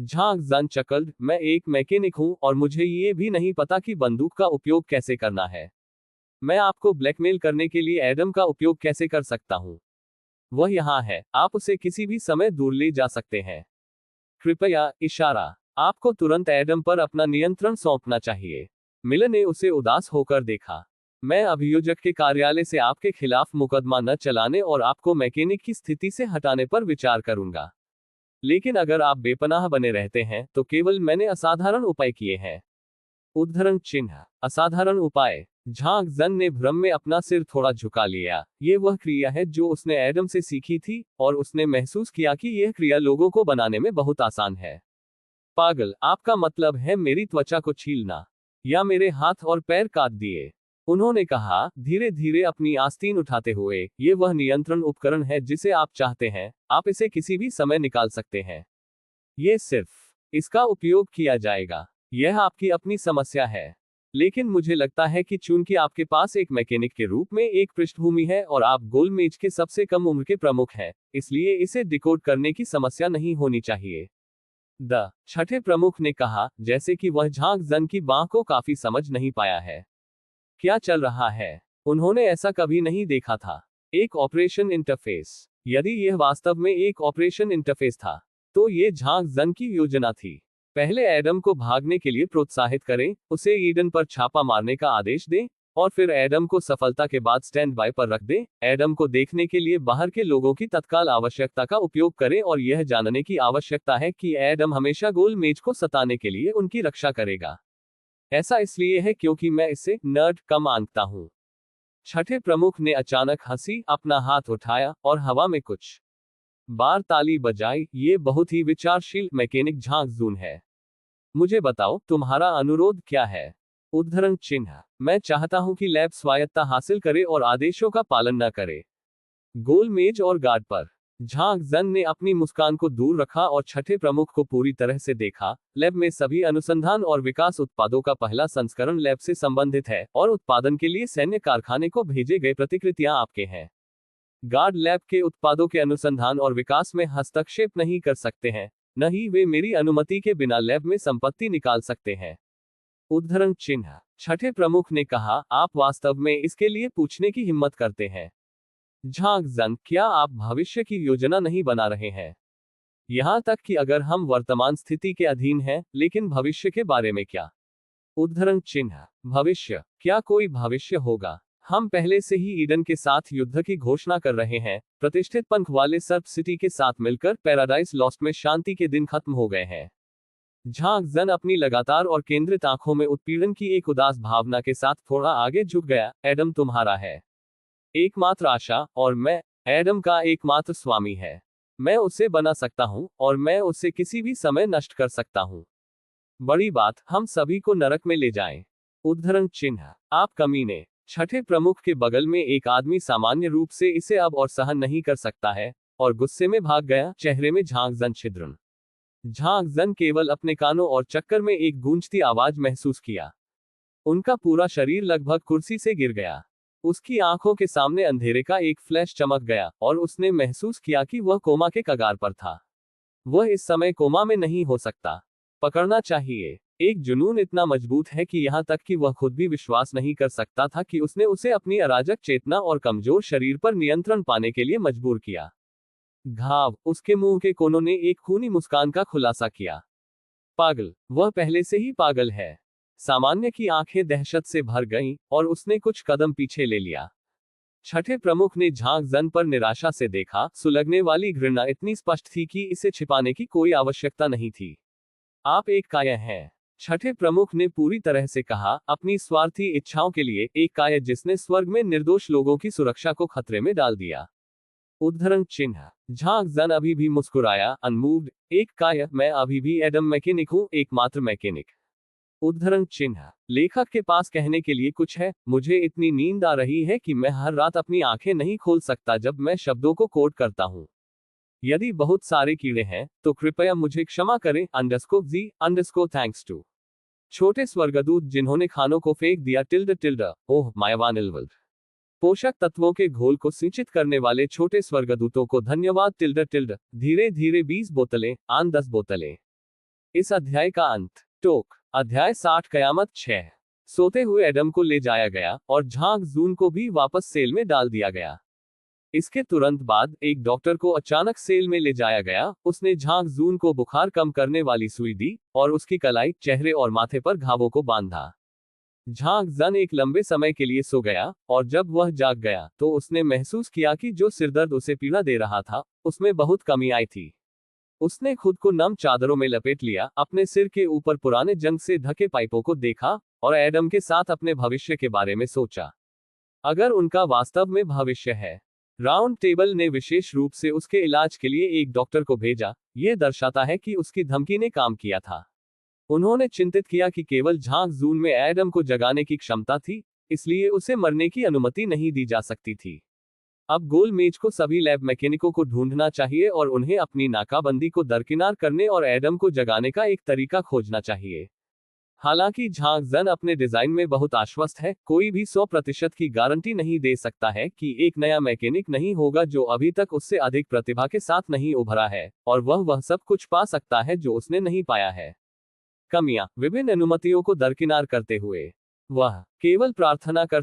झांग जन चकल्ड, मैं एक मैकेनिक हूं और मुझे ये भी नहीं पता कि बंदूक का उपयोग कैसे करना है। मैं आपको ब्लैकमेल करने के लिए एडम का उपयोग कैसे कर सकता हूं? वह यहाँ है, आप उसे किसी भी समय दूर ले जा सकते हैं। कृपया, इशारा। आपको तुरंत एडम पर अपना नियंत्रण सौंपना चाहिए। मिलर ने उसे उदास होकर देखा। मैं अभियोजक के कार्यालय से आपके खिलाफ मुकदमा न चलाने और आपको मैकेनिक की स्थिति से हटाने पर विचार करूंगा। लेकिन अगर आप बेपनाह बने रहते हैं तो केवल मैंने असाधारण उपाय किए हैं। उद्धरण चिन्ह। असाधारण उपाय। झांग जन ने भ्रम में अपना सिर थोड़ा झुका लिया। ये वह क्रिया है जो उसने एडम से सीखी थी, और उसने महसूस किया कि यह क्रिया लोगों को बनाने में बहुत आसान है। पागल, आपका मतलब है मेरी त्वचा को छीलना? या मेरे हाथ और पैर काट दिए? उन्होंने कहा, धीरे धीरे अपनी आस्तीन उठाते हुए, ये वह नियंत्रण उपकरण है जिसे आप चाहते हैं, आप इसे किसी भी समय निकाल सकते हैं। ये सिर्फ इसका उपयोग किया जाएगा। यह आपकी अपनी समस्या है। लेकिन मुझे लगता है कि चूंकि आपके पास एक मैकेनिक के रूप में एक पृष्ठभूमि है और आप गोलमेज के सबसे कम उम्र के प्रमुख हैं, इसलिए इसे डिकोड करने की समस्या नहीं होनी चाहिए। छठे प्रमुख ने कहा, जैसे कि वह झांग जन की बांह को काफी समझ नहीं पाया है। क्या चल रहा है? उन्होंने ऐसा कभी नहीं देखा था। एक ऑपरेशन इंटरफेस। यदि यह वास्तव में एक ऑपरेशन इंटरफेस था, तो ये झांग जन की योजना थी। पहले एडम को भागने के लिए प्रोत्साहित करें, उसे ईडन पर छापा मारने का आदेश दें, और फिर एडम को सफलता के बाद स्टैंड बाय पर रख दें। एडम को देखने के लिए बाहर के लोगों की तत्काल आवश्यकता का उपयोग करें और यह जानने की आवश्यकता है कि एडम हमेशा गोल मेज को सताने के लिए उनकी रक्षा करेगा। ऐसा इसलिए है क्योंकि मैं इसे नर्ड कम आंकता हूं। छठे प्रमुख ने अचानक हंसी, अपना हाथ उठाया और हवा में कुछ बार ताली बजाई। ये बहुत ही विचारशील मैकेनिक झांग जून है। मुझे बताओ, तुम्हारा अनुरोध क्या है? उद्धरण चिन्ह। मैं चाहता हूं कि लैब स्वायत्तता हासिल करे और आदेशों का पालन न करे। गोल मेज और गार्ड पर। झांग जन ने अपनी मुस्कान को दूर रखा और छठे प्रमुख को पूरी तरह से देखा। लैब में सभी अनुसंधान और विकास उत्पादों का पहला संस्करण लैब से संबंधित है, और उत्पादन के लिए सैन्य कारखाने को भेजे गए प्रतिकृतियां आपके हैं। गार्ड लैब के उत्पादों के अनुसंधान और विकास में हस्तक्षेप नहीं कर सकते हैं, न ही वे मेरी अनुमति के बिना लैब में संपत्ति निकाल सकते हैं। उद्धरण चिन्ह। छठे प्रमुख ने कहा, आप वास्तव में इसके लिए पूछने की हिम्मत करते हैं? झांग जन, क्या आप भविष्य की योजना नहीं बना रहे हैं? यहां तक कि अगर हम वर्तमान स्थिति के अधीन हैं, लेकिन भविष्य के बारे में क्या? उद्धरण चिन्ह। भविष्य? क्या कोई भविष्य होगा? हम पहले से ही ईडन के साथ युद्ध की घोषणा कर रहे हैं। प्रतिष्ठित पंख वाले सर्प सिटी के साथ मिलकर पैराडाइज लॉस्ट में शांति के दिन खत्म हो गए हैं। झांग जन अपनी लगातार और केंद्रित आंखों में उत्पीड़न की एक उदास भावना के साथ थोड़ा आगे झुक गया। एडम तुम्हारा है एकमात्र आशा, और मैं एडम का एकमात्र स्वामी है। मैं उसे बना सकता हूं, और मैं उसे किसी भी समय नष्ट कर सकता हूं। बड़ी बात, हम सभी को नरक में ले जाएं। उद्धरण चिन्ह। आप कमीने। छठे प्रमुख के बगल में एक आदमी सामान्य रूप से इसे अब और सहन नहीं कर सकता है, और गुस्से में भाग गया। चेहरे में झांग जन छिद्रण। झांग जन केवल अपने कानों और चक्कर में एक गूंजती आवाज महसूस किया। उनका पूरा शरीर लगभग कुर्सी से गिर गया। उसकी आंखों के सामने अंधेरे का एक फ्लैश चमक गया, और उसने महसूस किया कि वह कोमा के कगार पर था। वह इस समय कोमा में नहीं हो सकता। पकड़ना चाहिए। एक जुनून इतना मजबूत है कि यहां तक कि वह खुद भी विश्वास नहीं कर सकता था कि उसने उसे अपनी अराजक चेतना और कमजोर शरीर पर नियंत्रण पाने के लिए मजबूर किया। घाव। उसके मुंह के कोनों ने एक खूनी मुस्कान का खुलासा किया। पागल। वह पहले से ही पागल है। सामान्य की आंखें दहशत से भर गईं, और उसने कुछ कदम पीछे ले लिया। छठे प्रमुख ने झांग जन पर निराशा से देखा। सुलगने वाली घृणा इतनी स्पष्ट थी कि इसे छिपाने की कोई आवश्यकता नहीं थी। आप एक कायर हैं। छठे प्रमुख ने पूरी तरह से कहा, अपनी स्वार्थी इच्छाओं के लिए एक कायर जिसने स्वर्ग में निर्दोष लोगों की सुरक्षा को खतरे में डाल दिया। उद्धरण चिन्ह। झांग जन अभी भी मुस्कुराया, अनमूव्ड। एक कायर, मैं अभी भी एडम मैकेनिक हूं, एकमात्र मैकेनिक। उद्धरण चिन्ह। लेखक के पास कहने के लिए कुछ है। मुझे इतनी नींद आ रही है कि मैं हर रात अपनी आंखें नहीं खोल सकता जब मैं शब्दों को कोड करता हूं। यदि बहुत सारे कीड़े हैं, तो कृपया मुझे क्षमा करें। _G_Thanks to छोटे स्वर्गदूत जिन्होंने खानों को फेंक दिया। ओह मायावान इलवल्ड। पोषक तत्वों के घोल को सिंचित करने वाले छोटे स्वर्गदूतों को धन्यवाद। धीरे धीरे 20 बोतलें, आन 10 बोतलें। इस अध्याय का अंत। टोक। अध्याय 60 कयामत 6। सोते हुए एडम को ले जाया गया और झांग जून को भी वापस सेल में डाल दिया गया। इसके तुरंत बाद एक डॉक्टर को अचानक सेल में ले जाया गया। उसने झांग जून को बुखार कम करने वाली सुई दी और उसकी कलाई, चेहरे और माथे पर घावों को बांधा। झांग जन एक लंबे समय के लिए सो गया और जब वह जाग गया तो उसने महसूस किया कि जो सिरदर्द उसे पीड़ा दे रहा था उसमें बहुत कमी आई थी। उसने खुद को नम चादरों में लपेट लिया, अपने सिर के ऊपर पुराने जंग से ढके पाइपों को देखा और एडम के साथ अपने भविष्य के बारे में सोचा। अगर उनका वास्तव में भविष्य है। राउंड टेबल ने विशेष रूप से उसके इलाज के लिए एक डॉक्टर को भेजा। यह दर्शाता है कि उसकी धमकी ने काम किया था। उन्होंने चिंतित किया कि केवल झांग जून में एडम को जगाने की क्षमता थी, इसलिए उसे मरने की अनुमति नहीं दी जा सकती थी। अब गोलमेज को सभी लैब मैकेनिकों को ढूंढना चाहिए और उन्हें अपनी नाकाबंदी को दरकिनार करने और एडम को जगाने का एक तरीका खोजना चाहिए। हालांकि झांग जन अपने डिजाइन में बहुत आश्वस्त है, कोई भी 100% की गारंटी नहीं दे सकता है कि एक नया मैकेनिक नहीं होगा जो अभी तक उससे अधिक प्रतिभा के साथ नहीं उभरा है, और वह सब कुछ पा सकता है जो उसने नहीं पाया है। कमियां। विभिन्न अनुमतियों को दरकिनार करते हुए वह केवल प्रार्थना कर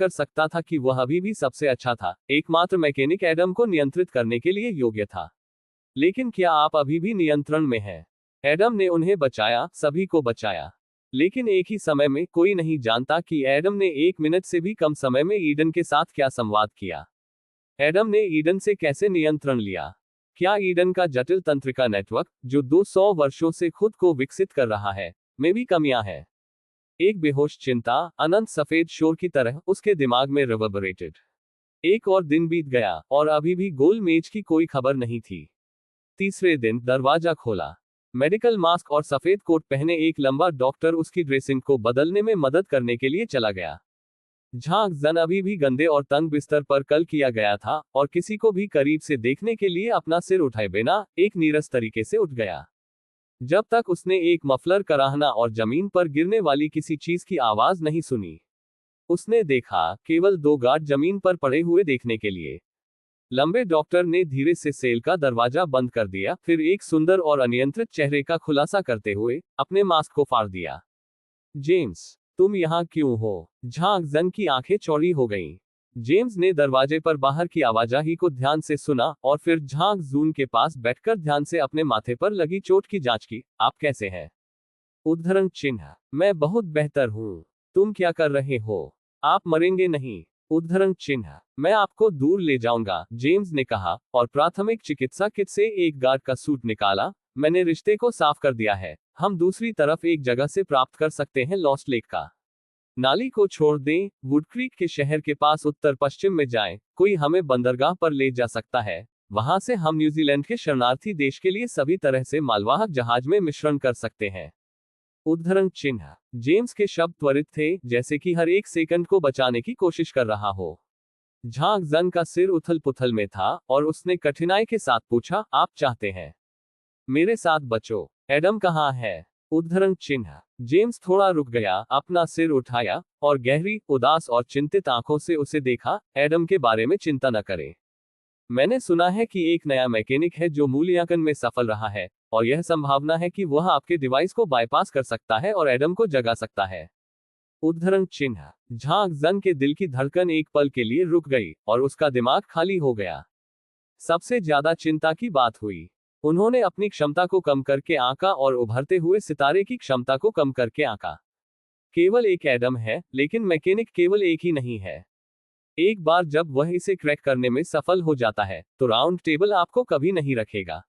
सकता था कि वह अभी भी सबसे अच्छा था। एकमात्र मैकेनिक एडम को नियंत्रित करने के लिए योग्य था। लेकिन क्या आप अभी भी नियंत्रण में हैं? एडम ने उन्हें बचाया, सभी को बचाया। लेकिन एक ही समय में कोई नहीं जानता कि एडम ने 1 मिनट से भी कम समय में ईडन के साथ क्या संवाद किया। एडम ने ईडन से कैसे नियंत्रण लिया? क्या ईडन का जटिल तंत्रिका नेटवर्क, जो 200 वर्षों से खुद को विकसित कर रहा है, में भी कमियां हैं? एक बेहोश चिंता, अनंत सफेद शोर की तरह उसके दिमाग में रिवर्बरेटेड। एक और दिन बीत गया और अभी भी गोल मेज की कोई खबर नहीं थी। तीसरे दिन दरवाजा खोला। मेडिकल मास्क और सफेद कोट पहने एक लंबा डॉक्टर उसकी ड्रेसिंग को बदलने में मदद करने के लिए चला गया। झांग जन अभी भी गंदे और तंग बिस्तर पर कल किया गया था और किसी को भी करीब से देखने के लिए अपना सिर उठाए बिना एक नीरस तरीके से उठ गया। जब तक उसने एक मफलर कराहना और जमीन पर गिरने वाली किसी चीज की आवाज नहीं सुनी। उसने देखा केवल 2 गार्ड जमीन पर पड़े हुए देखने के लिए। लंबे डॉक्टर ने धीरे से सेल का दरवाजा बंद कर दिया, फिर एक सुंदर और अनियंत्रित चेहरे का खुलासा करते हुए अपने मास्क को फाड़ दिया। जेम्स, तुम यहाँ क्यों हो? झांग जन की आंखें चौड़ी हो गईं। जेम्स ने दरवाजे पर बाहर की आवाजाही को ध्यान से सुना और फिर झांग जून के पास बैठकर ध्यान से अपने माथे पर लगी चोट की जांच की। आप कैसे हैं? उद्धरण चिन्ह। मैं बहुत बेहतर हूँ। तुम क्या कर रहे हो? आप मरेंगे नहीं। उद्धरण चिन्ह। मैं आपको दूर ले जाऊंगा, जेम्स ने कहा और प्राथमिक चिकित्सा किट से एक गार्ड का सूट निकाला। मैंने रिश्ते को साफ कर दिया है। हम दूसरी तरफ एक जगह से प्राप्त कर सकते हैं, लॉस्ट लेक का। नाली को छोड़ दें, वुड क्रीक के शहर के पास उत्तर पश्चिम में जाएं, कोई हमें बंदरगाह पर ले जा सकता है। वहां से हम न्यूजीलैंड के शरणार्थी देश के लिए सभी तरह से मालवाहक जहाज में मिश्रण कर सकते हैं। उद्धरण चिन्ह। जेम्स के शब्द त्वरित थे, जैसे कि हर एक सेकंड को बचाने की कोशिश कर रहा हो। झांग जन का सिर उथल पुथल में था और उसने कठिनाई के साथ पूछा, आप चाहते हैं मेरे साथ बचो? एडम कहाँ है? उद्धरण चिन्ह। जेम्स थोड़ा रुक गया, अपना सिर उठाया और गहरी, उदास और चिंतित आंखों से उसे देखा। एडम के बारे में चिंता न करें। मैंने सुना है कि एक नया मैकेनिक है जो मूल्यांकन में सफल रहा है, और यह संभावना है कि वह आपके डिवाइस को बाईपास कर सकता है और एडम को जगा सकता है। उद्धरण चिन्ह। झांग जन के दिल की धड़कन एक पल के लिए रुक गई और उसका दिमाग खाली हो गया। सबसे ज्यादा चिंता की बात हुई। उन्होंने अपनी क्षमता को कम करके आंका और उभरते हुए सितारे की क्षमता को कम करके आंका। केवल एक एडम है, लेकिन मैकेनिक केवल एक ही नहीं है। एक बार जब वह इसे क्रैक करने में सफल हो जाता है, तो राउंड टेबल आपको कभी नहीं रखेगा।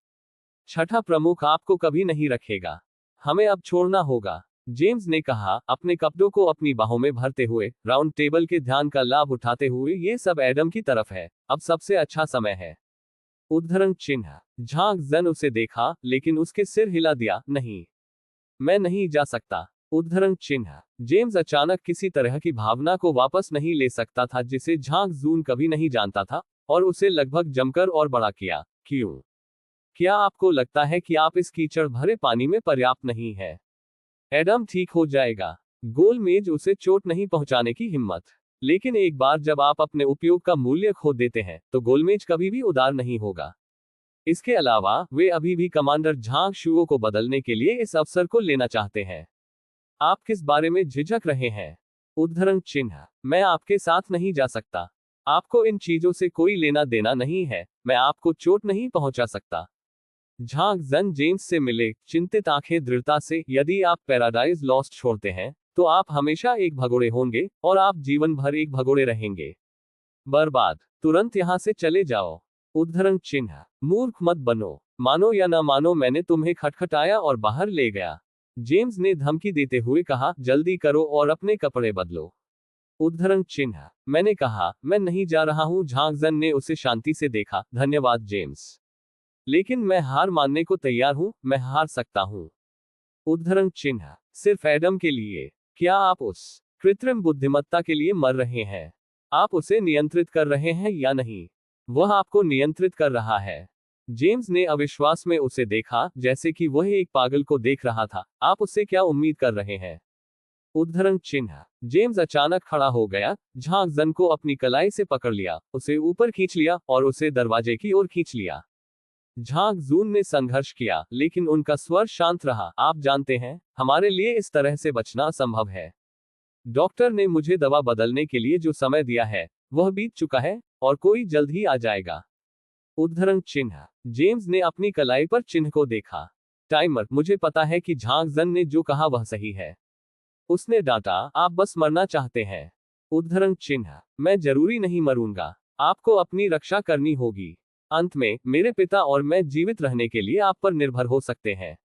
छठा प्रमुख आपको कभी नहीं रखेगा। हमें अब छोड़ना होगा, जेम्स ने कहा, अपने कपड़ों को अपनी बाहों में भरते हुए। राउंड टेबल के ध्यान का लाभ उठाते हुए, ये सब एडम की तरफ है, अब सबसे अच्छा समय है। उद्धरण चिन्ह। झांग जन उसे देखा, लेकिन उसके सिर हिला दिया, नहीं, मैं नहीं जा सकता। उद्धरण चिन्ह। जेम्स अचानक किसी तरह की भावना को वापस नहीं ले सकता था जिसे झांग जून कभी नहीं जानता था, और उसे लगभग जमकर और बड़ा किया। क्यों? क्या आपको लगता है कि आप इस कीचड़ भरे पानी में पर्याप्त नहीं है? एडम ठीक हो जाएगा। गोलमेज उसे चोट नहीं पहुंचाने की हिम्मत। लेकिन एक बार जब आप अपने उपयोग का मूल्य खो देते हैं, तो गोलमेज कभी भी उदार नहीं होगा। इसके अलावा वे अभी भी कमांडर झांग शुओ को बदलने के लिए इस अवसर को लेना चाहते हैं। आप किस बारे में झिझक रहे हैं? उद्धरण चिन्ह, मैं आपके साथ नहीं जा सकता। आपको इन चीजों से कोई लेना देना नहीं है, मैं आपको चोट नहीं पहुंचा सकता। झांग जन जेम्स से मिले, चिंतित आंखें दृढ़ता से, यदि आप पैराडाइज लॉस्ट छोड़ते हैं तो आप हमेशा एक भगोड़े होंगे और आप जीवन भर एक भगोड़े रहेंगे। बर्बाद, तुरंत यहां से चले जाओ। उद्धरण चिन्ह, मूर्ख मत बनो, मानो या ना मानो मैंने तुम्हें खटखटाया और बाहर ले गया। जेम्स ने धमकी देते हुए कहा, जल्दी करो और अपने कपड़े बदलो। उद्धरण चिन्ह, मैंने कहा, मैं नहीं जा रहा हूं। झांगजन ने उसे शांति से देखा, धन्यवाद जेम्स, लेकिन मैं हार मानने को तैयार हूं, मैं हार सकता हूं। उद्धरण चिन्ह, सिर्फ एडम के लिए। क्या आप उस कृत्रिम बुद्धिमत्ता के लिए मर रहे हैं? आप उसे नियंत्रित कर रहे हैं या नहीं? वह आपको नियंत्रित कर रहा है। जेम्स ने अविश्वास में उसे देखा, जैसे कि वह एक पागल को देख रहा था। आप उससे क्या उम्मीद कर रहे हैं? उद्धरण चिन्ह, जेम्स अचानक खड़ा हो गया, झांगजन को अपनी कलाई से पकड़ लिया, उसे ऊपर खींच लिया और उसे दरवाजे की ओर खींच लिया। झांग जून ने संघर्ष किया, लेकिन उनका स्वर शांत रहा। आप जानते हैं, हमारे लिए इस तरह से बचना असंभव है। डॉक्टर ने मुझे दवा बदलने के लिए जो समय दिया है वह बीत चुका है और कोई जल्द ही आ जाएगा। उद्धरण चिन्ह, जेम्स ने अपनी कलाई पर चिन्ह को देखा। टाइमर, मुझे पता है कि झांगजन ने जो कहा वह सही है। उसने डांटा, आप बस मरना चाहते हैं। उद्धरण चिन्ह, मैं जरूरी नहीं मरूंगा, आपको अपनी रक्षा करनी होगी। अंत में मेरे पिता और मैं जीवित रहने के लिए आप पर निर्भर हो सकते हैं।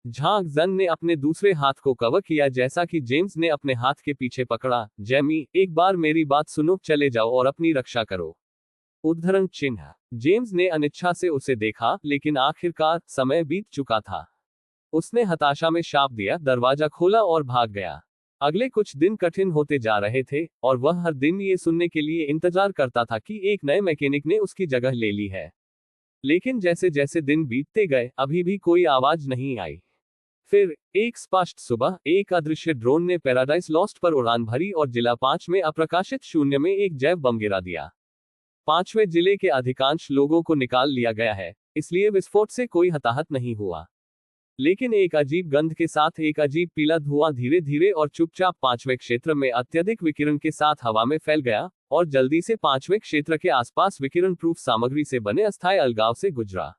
झांगजन ने अपने दूसरे हाथ को कवर किया, जैसा कि जेम्स ने अपने हाथ के पीछे पकड़ा। जैमी, एक बार मेरी बात सुनो, चले जाओ और अपनी रक्षा करो। उद्धरण चिन्ह, जेम्स ने अनिच्छा से उसे देखा, लेकिन आखिरकार समय बीत चुका था। उसने हताशा में शाप दिया, दरवाजा खोला और भाग गया। अगले कुछ दिन कठिन होते जा रहे थे और वह हर दिन ये सुनने के लिए इंतजार करता था कि एक नए मैकेनिक ने उसकी जगह ले ली है। लेकिन जैसे जैसे दिन बीतते गए, अभी भी कोई आवाज नहीं आई। फिर एक स्पष्ट सुबह, एक अदृश्य ड्रोन ने पैराडाइज लॉस्ट पर उड़ान भरी और जिला 5 में अप्रकाशित शून्य में एक जैव बम गिरा दिया। 5वें जिले के अधिकांश लोगों को निकाल लिया गया है, इसलिए विस्फोट से कोई हताहत नहीं हुआ। लेकिन एक अजीब गंध के साथ एक अजीब पीला धुआं धीरे धीरे और चुपचाप 5वें क्षेत्र में अत्यधिक विकिरण के साथ हवा में फैल गया और जल्दी से 5वें क्षेत्र के आसपास विकिरण प्रूफ सामग्री से बने अस्थायी अलगाव से गुजरा।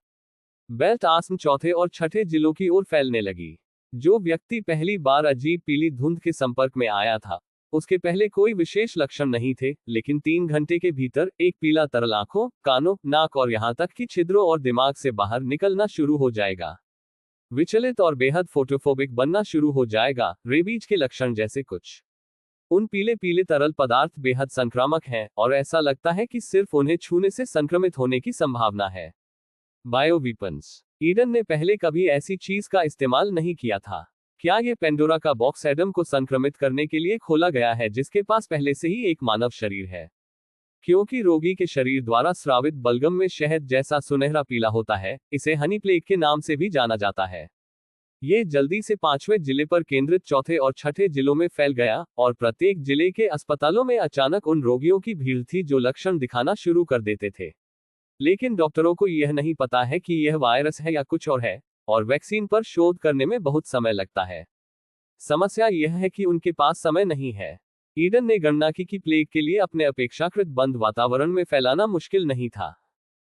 बेल्ट आसम चौथे और छठे जिलों की ओर फैलने लगी। जो व्यक्ति पहली बार अजीब पीली धुंध के संपर्क में आया था, उसके पहले कोई विशेष लक्षण नहीं थे, लेकिन 3 घंटे के भीतर एक पीला तरल आंखों, कानों, नाक और यहां तक कि छिद्रों और दिमाग से बाहर निकलना शुरू हो जाएगा। विचलित और बेहद फोटोफोबिक बनना शुरू हो जाएगा, रेबीज के लक्षण जैसे कुछ। उन पीले पीले तरल पदार्थ बेहद संक्रामक हैं और ऐसा लगता है कि सिर्फ उन्हें छूने से संक्रमित होने की संभावना है। बायोवीपन्स, ईडन ने पहले कभी ऐसी चीज का इस्तेमाल नहीं किया था। क्या यह पेंडोरा का बॉक्स एडम को संक्रमित करने के लिए खोला गया है, जिसके पास पहले से ही एक मानव शरीर है? क्योंकि रोगी के शरीर द्वारा स्रावित बलगम में शहद जैसा सुनहरा पीला होता है, इसे हनी प्लेग के नाम से भी जाना जाता है। ये जल्दी से 5वें जिले पर केंद्रित चौथे और छठे जिलों में फैल गया और प्रत्येक जिले के अस्पतालों में अचानक उन रोगियों की भीड़ थी जो लक्षण दिखाना शुरू कर देते थे। लेकिन डॉक्टरों को यह नहीं पता है कि यह वायरस है या कुछ और है, और वैक्सीन पर शोध करने में बहुत समय लगता है। समस्या यह है कि उनके पास समय नहीं है। ईडन ने गणना की कि प्लेग के लिए अपने अपेक्षाकृत बंद वातावरण में फैलाना मुश्किल नहीं था।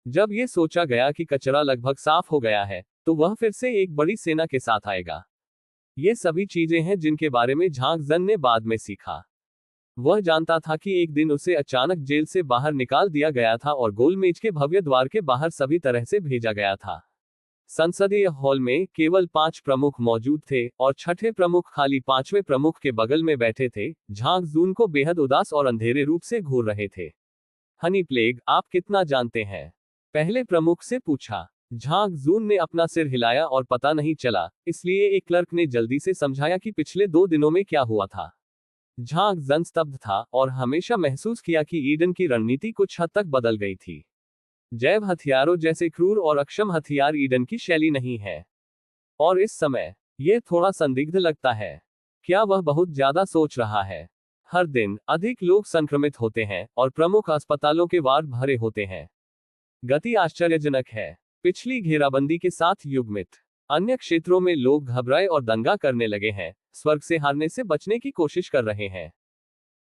जब यह सोचा गया कि कचरा लगभग साफ हो गया है, तो वह फिर से एक बड़ी सेना के साथ आएगा। ये सभी चीजें हैं जिनके बारे में झांगजन ने बाद में सीखा। वह जानता था कि एक दिन उसे अचानक जेल से बाहर निकाल दिया गया था और गोलमेज के भव्य द्वार के बाहर सभी तरह से भेजा गया था। संसदीय हॉल में केवल 5 प्रमुख मौजूद थे और छठे प्रमुख खाली 5वें प्रमुख के बगल में बैठे थे। झांग जून को बेहद उदास और अंधेरे रूप से घूर रहे थे। हनी प्लेग, आप कितना जानते हैं? पहले प्रमुख से पूछा। झांग जून ने अपना सिर हिलाया और पता नहीं चला, इसलिए एक क्लर्क ने जल्दी से समझाया कि पिछले 2 दिनों में क्या हुआ था। झांग जन स्तब्ध था और हमेशा महसूस किया कि ईडन की रणनीति कुछ हद तक बदल गई थी। जैव हथियारों जैसे क्रूर और अक्षम हथियार ईडन की शैली नहीं है। और इस समय यह थोड़ा संदिग्ध लगता है। क्या वह बहुत ज्यादा सोच रहा है? हर दिन अधिक लोग संक्रमित होते हैं और प्रमुख अस्पतालों के वार्ड भरे होते हैं। गति आश्चर्यजनक है। पिछली घेराबंदी के साथ युग्मित अन्य क्षेत्रों में लोग घबराए और दंगा करने लगे हैं, स्वर्ग से हारने से बचने की कोशिश कर रहे हैं।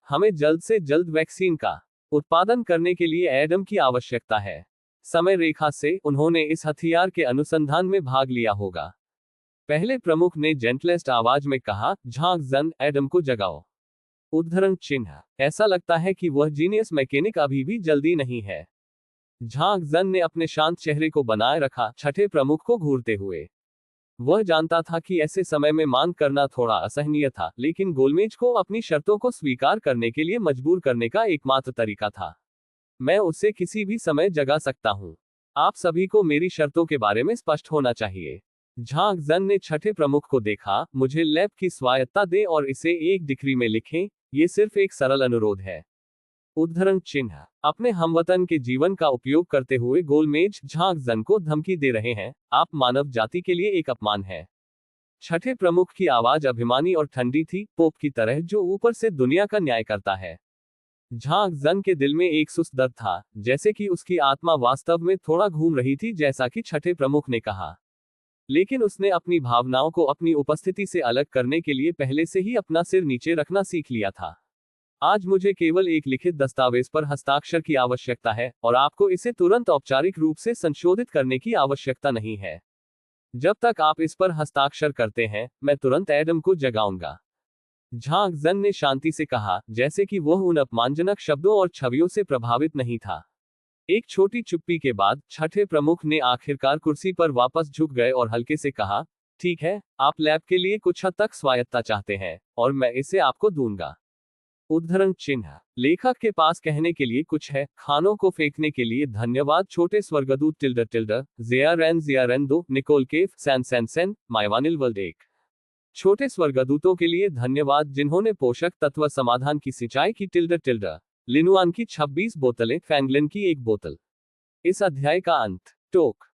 हमें जल्द से जल्द वैक्सीन का उत्पादन करने के लिए एडम की आवश्यकता है। समय रेखा से उन्होंने इस हथियार के अनुसंधान में भाग लिया होगा। पहले प्रमुख ने जेंटलेस्ट आवाज में कहा, झांग जन, एडम को जगाओ। उद्धरण चिन्ह। ऐसा लगता है कि वह जीनियस मैकेनिक अभी भी जल्दी नहीं है। झांग जन ने अपने शांत चेहरे को बनाए रखा, छठे प्रमुख को घूरते हुए। वह जानता था कि ऐसे समय में मांग करना थोड़ा असहनीय था, लेकिन गोलमेज को अपनी शर्तों को स्वीकार करने के लिए मजबूर करने का एकमात्र तरीका था। मैं उसे किसी भी समय जगा सकता हूं। आप सभी को मेरी शर्तों के बारे में स्पष्ट होना चाहिए। झांग जन ने छठे प्रमुख को देखा, मुझे लैब की स्वायत्ता दें और इसे एक डिक्री में लिखें, ये सिर्फ एक सरल अनुरोध है। उद्धरण चिन्ह। अपने हमवतन के जीवन का उपयोग करते हुए गोलमेज झांग जन को धमकी दे रहे हैं, आप मानव जाति के लिए एक अपमान है। छठे प्रमुख की आवाज अभिमानी और ठंडी थी, पोप की तरह जो ऊपर से दुनिया का न्याय करता है। झांग जन के दिल में एक सुस्त दर्द था, जैसे कि उसकी आत्मा वास्तव में थोड़ा घूम रही थी, जैसा कि छठे प्रमुख ने कहा। लेकिन उसने अपनी भावनाओं को अपनी उपस्थिति से अलग करने के लिए पहले से ही अपना सिर नीचे रखना सीख लिया था। आज मुझे केवल एक लिखित दस्तावेज पर हस्ताक्षर की आवश्यकता है, और आपको इसे तुरंत औपचारिक रूप से संशोधित करने की आवश्यकता नहीं है। जब तक आप इस पर हस्ताक्षर करते हैं, मैं तुरंत एडम को जगाऊंगा। झांग जन ने शांति से कहा, जैसे कि वह उन अपमानजनक शब्दों और छवियों से प्रभावित नहीं था। एक छोटी चुप्पी के बाद छठे प्रमुख ने आखिरकार कुर्सी पर वापस झुक गए और हल्के से कहा, ठीक है, आप लैब के लिए कुछ हद तक स्वायत्ता चाहते हैं, और मैं इसे आपको दूंगा। उद्धरण चिन्ह। लेखक के पास कहने के लिए कुछ है, खानों को फेंकने के लिए धन्यवाद छोटे स्वर्गदूत जियारेन 2 निकोल केफ सैन माइवानिल वर्ल्ड 1। छोटे स्वर्गदूतों के लिए धन्यवाद जिन्होंने पोषक तत्व समाधान की सिंचाई की लिनुआन की 26 बोतलें, फैंगलिन की 1 बोतल। इस अध्याय का अंत। टोक।